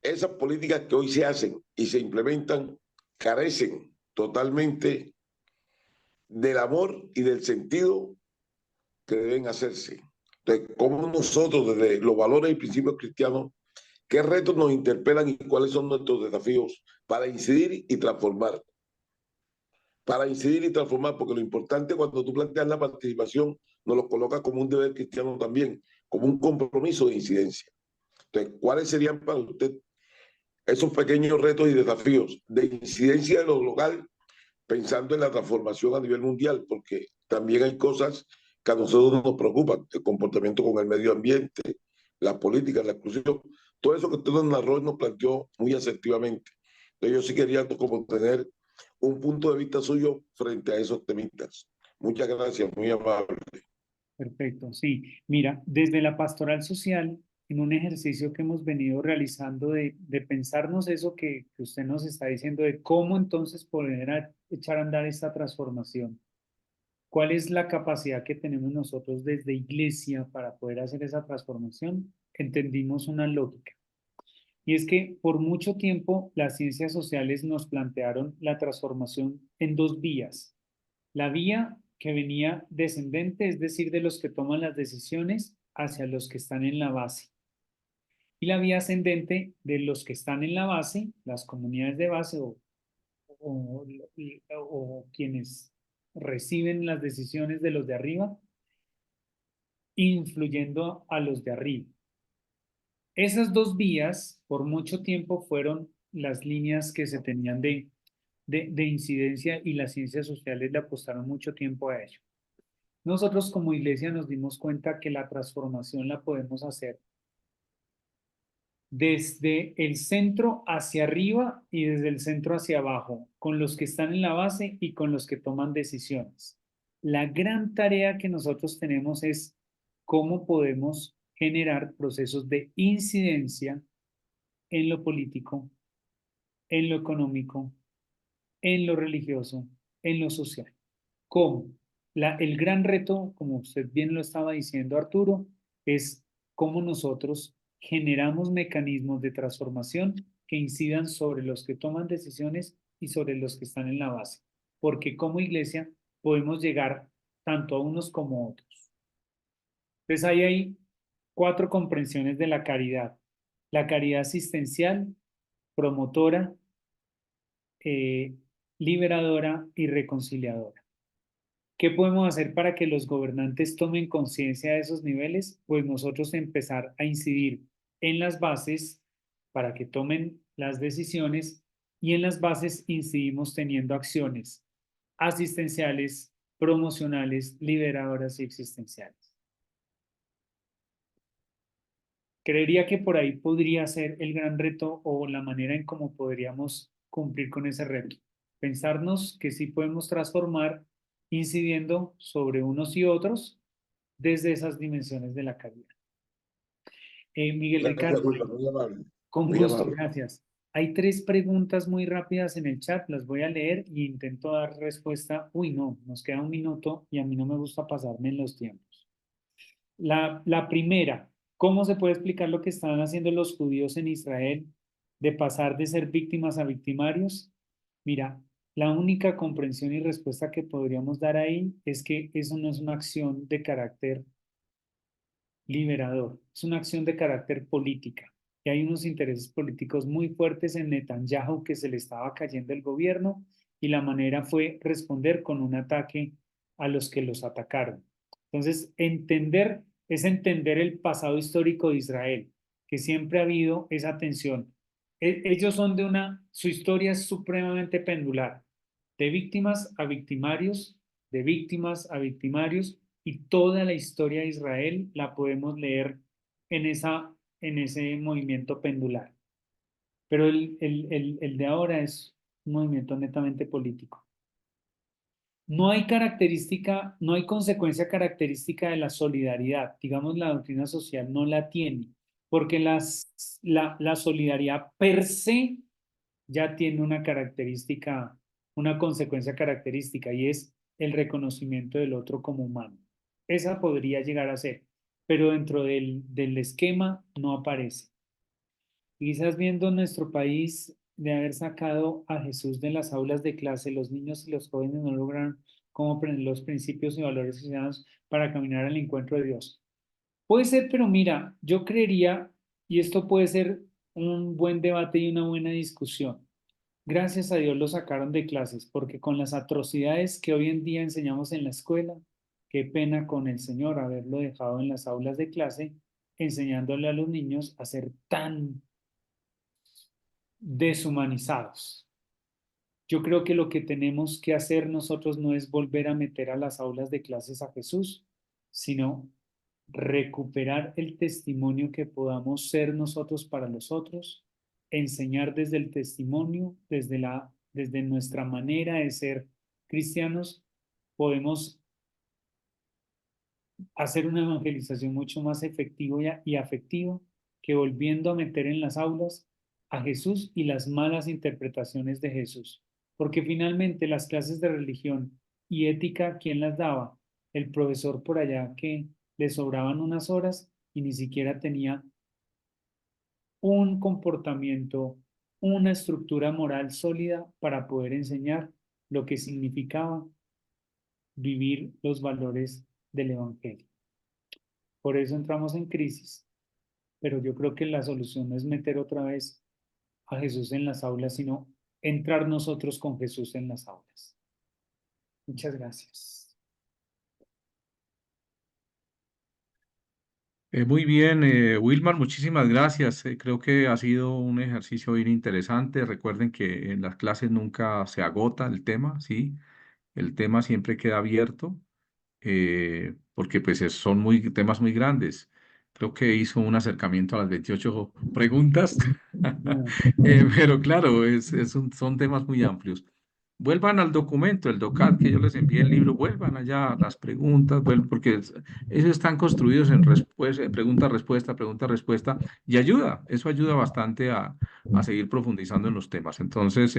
esas políticas que hoy se hacen y se implementan carecen totalmente del amor y del sentido que deben hacerse. Entonces, ¿cómo nosotros, desde los valores y principios cristianos, qué retos nos interpelan y cuáles son nuestros desafíos para incidir y transformar? Para incidir y transformar, porque lo importante cuando tú planteas la participación, nos lo colocas como un deber cristiano también, como un compromiso de incidencia. Entonces, ¿cuáles serían para usted esos pequeños retos y desafíos de incidencia de lo local, pensando en la transformación a nivel mundial? Porque también hay cosas que a nosotros nos preocupan, el comportamiento con el medio ambiente, la política, la exclusión, todo eso que usted nos narró y nos planteó muy asertivamente. Entonces yo sí quería como tener un punto de vista suyo frente a esos temitas. Muchas gracias, muy amable. Perfecto, sí. Mira, desde la pastoral social, en un ejercicio que hemos venido realizando de pensarnos eso que usted nos está diciendo, de cómo entonces poder echar a andar esta transformación. ¿Cuál es la capacidad que tenemos nosotros desde iglesia para poder hacer esa transformación? Entendimos una lógica. Y es que por mucho tiempo las ciencias sociales nos plantearon la transformación en dos vías. La vía que venía descendente, es decir, de los que toman las decisiones hacia los que están en la base. Y la vía ascendente de los que están en la base, las comunidades de base o, o quienes reciben las decisiones de los de arriba, influyendo a los de arriba. Esas dos vías por mucho tiempo fueron las líneas que se tenían de incidencia y las ciencias sociales le apostaron mucho tiempo a ello. Nosotros como iglesia nos dimos cuenta que la transformación la podemos hacer desde el centro hacia arriba y desde el centro hacia abajo, con los que están en la base y con los que toman decisiones. La gran tarea que nosotros tenemos es cómo podemos generar procesos de incidencia en lo político, en lo económico, en lo religioso, en lo social. ¿Cómo? El gran reto, como usted bien lo estaba diciendo, Arturo, es cómo nosotros generamos mecanismos de transformación que incidan sobre los que toman decisiones y sobre los que están en la base. Porque como iglesia podemos llegar tanto a unos como a otros. Entonces ahí hay cuatro comprensiones de la caridad. La caridad asistencial, promotora, eh, liberadora y reconciliadora. ¿Qué podemos hacer para que los gobernantes tomen conciencia de esos niveles? Pues nosotros empezar a incidir en las bases para que tomen las decisiones y en las bases incidimos teniendo acciones asistenciales, promocionales, liberadoras y existenciales. Creería que por ahí podría ser el gran reto o la manera en cómo podríamos cumplir con ese reto. Pensarnos que sí podemos transformar incidiendo sobre unos y otros desde esas dimensiones de la calidad. Miguel Gracias, Ricardo, Wilma, muy amable. con Muy gusto, amable. gracias. Hay tres preguntas muy rápidas en el chat, las voy a leer y intento dar respuesta. Uy, no, nos queda un minuto y a mí no me gusta pasarme en los tiempos. La primera, ¿cómo se puede explicar lo que estaban haciendo los judíos en Israel de pasar de ser víctimas a victimarios? Mira, la única comprensión y respuesta que podríamos dar ahí es que eso no es una acción de carácter liberador, es una acción de carácter política. Y hay unos intereses políticos muy fuertes en Netanyahu que se le estaba cayendo el gobierno y la manera fue responder con un ataque a los que los atacaron. Entonces, entender es entender el pasado histórico de Israel, que siempre ha habido esa tensión. Ellos son su historia es supremamente pendular, de víctimas a victimarios, de víctimas a victimarios, y toda la historia de Israel la podemos leer en ese movimiento pendular. Pero el de ahora es un movimiento netamente político. No hay característica, no hay consecuencia característica de la solidaridad. Digamos, la doctrina social no la tiene, porque la solidaridad per se ya tiene una característica, una consecuencia característica, y es el reconocimiento del otro como humano. Esa podría llegar a ser, pero dentro del esquema no aparece. Quizás viendo nuestro país de haber sacado a Jesús de las aulas de clase, los niños y los jóvenes no lograron cómo aprender los principios y valores cristianos para caminar al encuentro de Dios. Puede ser, pero mira, yo creería, y esto puede ser un buen debate y una buena discusión. Gracias a Dios lo sacaron de clases, porque con las atrocidades que hoy en día enseñamos en la escuela, qué pena con el Señor haberlo dejado en las aulas de clase enseñándole a los niños a ser tan deshumanizados. Yo creo que lo que tenemos que hacer nosotros no es volver a meter a las aulas de clases a Jesús, sino recuperar el testimonio que podamos ser nosotros para los otros, enseñar desde el testimonio, desde nuestra manera de ser cristianos, podemos hacer una evangelización mucho más efectiva y afectiva que volviendo a meter en las aulas a Jesús y las malas interpretaciones de Jesús. Porque finalmente las clases de religión y ética, ¿quién las daba? El profesor por allá que le sobraban unas horas y ni siquiera tenía un comportamiento, una estructura moral sólida para poder enseñar lo que significaba vivir los valores del Evangelio. Por eso entramos en crisis, pero yo creo que la solución no es meter otra vez a Jesús en las aulas, sino entrar nosotros con Jesús en las aulas. Muchas gracias. Muy bien, Wilmar, muchísimas gracias. Creo que ha sido un ejercicio bien interesante. Recuerden que en las clases nunca se agota el tema, ¿sí? El tema siempre queda abierto, porque pues son temas muy grandes. Creo que hizo un acercamiento a las 28 preguntas, No, pero claro, son temas muy amplios. Vuelvan al documento, el DOCAT que yo les envié el libro, vuelvan allá a las preguntas, porque ellos están construidos en pregunta, respuesta, respuesta, y eso ayuda bastante a seguir profundizando en los temas. Entonces,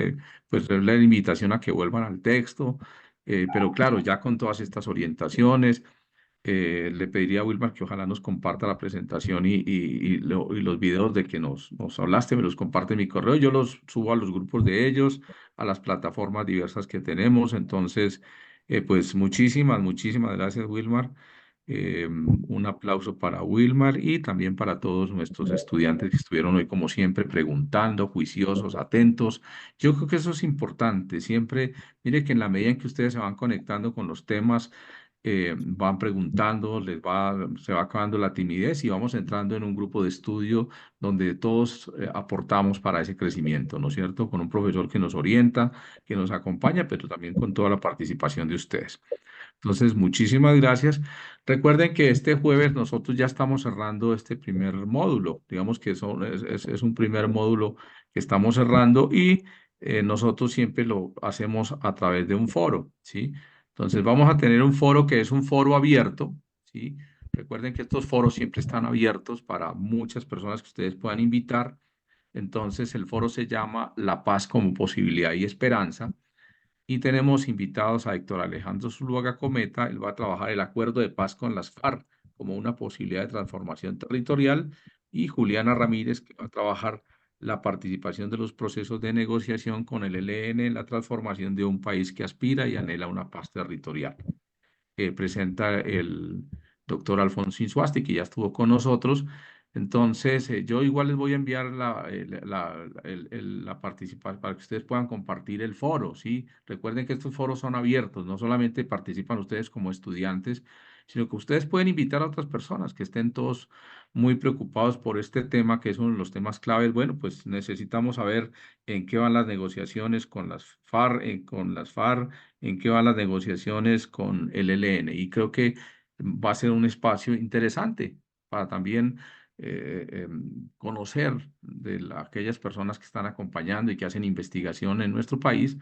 pues la invitación a que vuelvan al texto, pero claro, ya con todas estas orientaciones, le pediría a Wilmar que ojalá nos comparta la presentación y los videos de que nos hablaste, me los comparte en mi correo, yo los subo a los grupos de ellos, a las plataformas diversas que tenemos. Entonces, pues muchísimas gracias, Wilmar. Un aplauso para Wilmar y también para todos nuestros estudiantes que estuvieron hoy, como siempre, preguntando, juiciosos, atentos. Yo creo que eso es importante. Siempre, mire que en la medida en que ustedes se van conectando con los temas, van preguntando, se va acabando la timidez y vamos entrando en un grupo de estudio donde todos aportamos para ese crecimiento, ¿no es cierto? Con un profesor que nos orienta, que nos acompaña, pero también con toda la participación de ustedes. Entonces, muchísimas gracias. Recuerden que este jueves nosotros ya estamos cerrando este primer módulo. Digamos que es un primer módulo que estamos cerrando y nosotros siempre lo hacemos a través de un foro, ¿sí? Entonces, vamos a tener un foro que es un foro abierto, ¿sí? Recuerden que estos foros siempre están abiertos para muchas personas que ustedes puedan invitar. Entonces, el foro se llama La Paz como Posibilidad y Esperanza. Y tenemos invitados a Héctor Alejandro Zuluaga Cometa. Él va a trabajar el acuerdo de paz con las FARC como una posibilidad de transformación territorial. Y Juliana Ramírez, que va a trabajar la participación de los procesos de negociación con el ELN en la transformación de un país que aspira y anhela una paz territorial. Que presenta el doctor Alfonsín Suasti, que ya estuvo con nosotros. Entonces, yo igual les voy a enviar la participación para que ustedes puedan compartir el foro, ¿sí? Recuerden que estos foros son abiertos, no solamente participan ustedes como estudiantes, sino que ustedes pueden invitar a otras personas que estén todos muy preocupados por este tema, que es uno de los temas claves. Bueno, pues necesitamos saber en qué van las negociaciones con las FARC, en qué van las negociaciones con el ELN. Y creo que va a ser un espacio interesante para también conocer de aquellas personas que están acompañando y que hacen investigación en nuestro país,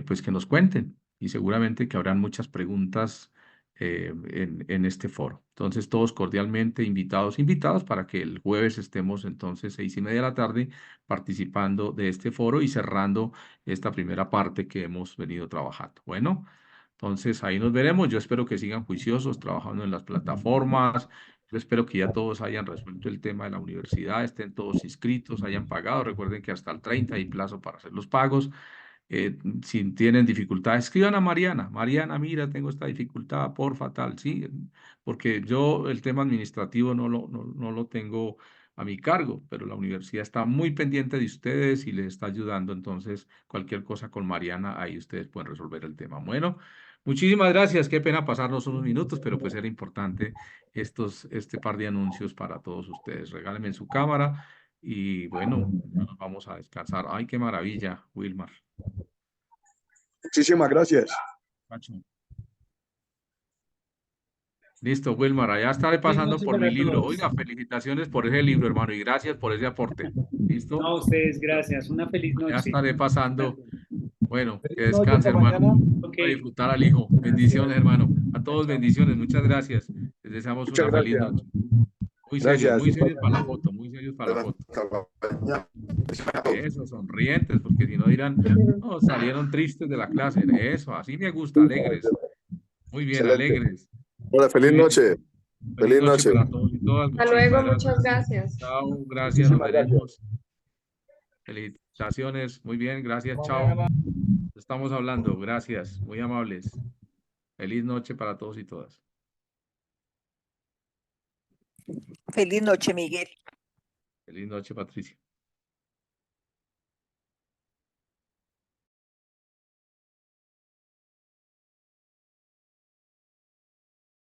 pues que nos cuenten. Y seguramente que habrán muchas preguntas en este foro. Entonces, todos cordialmente invitados para que el jueves estemos entonces 6:30 p.m. participando de este foro y cerrando esta primera parte que hemos venido trabajando. Bueno, entonces ahí nos veremos. Yo espero que sigan juiciosos trabajando en las plataformas. Yo espero que ya todos hayan resuelto el tema de la universidad, estén todos inscritos, hayan pagado. Recuerden que hasta el 30 hay plazo para hacer los pagos. Si tienen dificultad, escriban a Mariana. Mariana, mira, tengo esta dificultad, por fatal, sí, porque yo el tema administrativo no lo tengo a mi cargo, pero la universidad está muy pendiente de ustedes y les está ayudando. Entonces, cualquier cosa con Mariana, ahí ustedes pueden resolver el tema. Bueno, Muchísimas gracias. Qué pena pasarnos unos minutos, pero pues era importante este par de anuncios para todos ustedes. Regálenme en su cámara y bueno, ya nos vamos a descansar. Ay, qué maravilla, Wilmar. Muchísimas gracias. Pacho. Listo, Wilmar, allá estaré Feliz pasando noche por mi para libro. todos. Oiga, felicitaciones por ese libro, hermano, y gracias por ese aporte. ¿Listo? A ustedes, gracias. Una feliz Allá noche. estaré pasando. Gracias. Bueno, que Feliz noche, descanse, hasta hermano. mañana. Ok, A disfrutar al hijo. Bendiciones, hermano. A todos bendiciones. Muchas gracias. Les deseamos Muchas una feliz gracias. noche. Gracias. Muy serios para la foto, muy serios para la foto. Eso, sonrientes, porque si no dirán, no, salieron tristes de la clase. Eso, así me gusta, alegres. Muy bien, Excelente. alegres. Hola, feliz Muy bien. noche. Feliz Feliz noche noche. para todos y todas. Hasta luego, Muchísimas muchas gracias. gracias. Chao, gracias, nos Muchísimas gracias. veremos. Felicitaciones, muy bien, gracias, chao. Estamos hablando, gracias, muy amables. Feliz noche para todos y todas. Feliz noche, Miguel. Feliz noche, Patricia.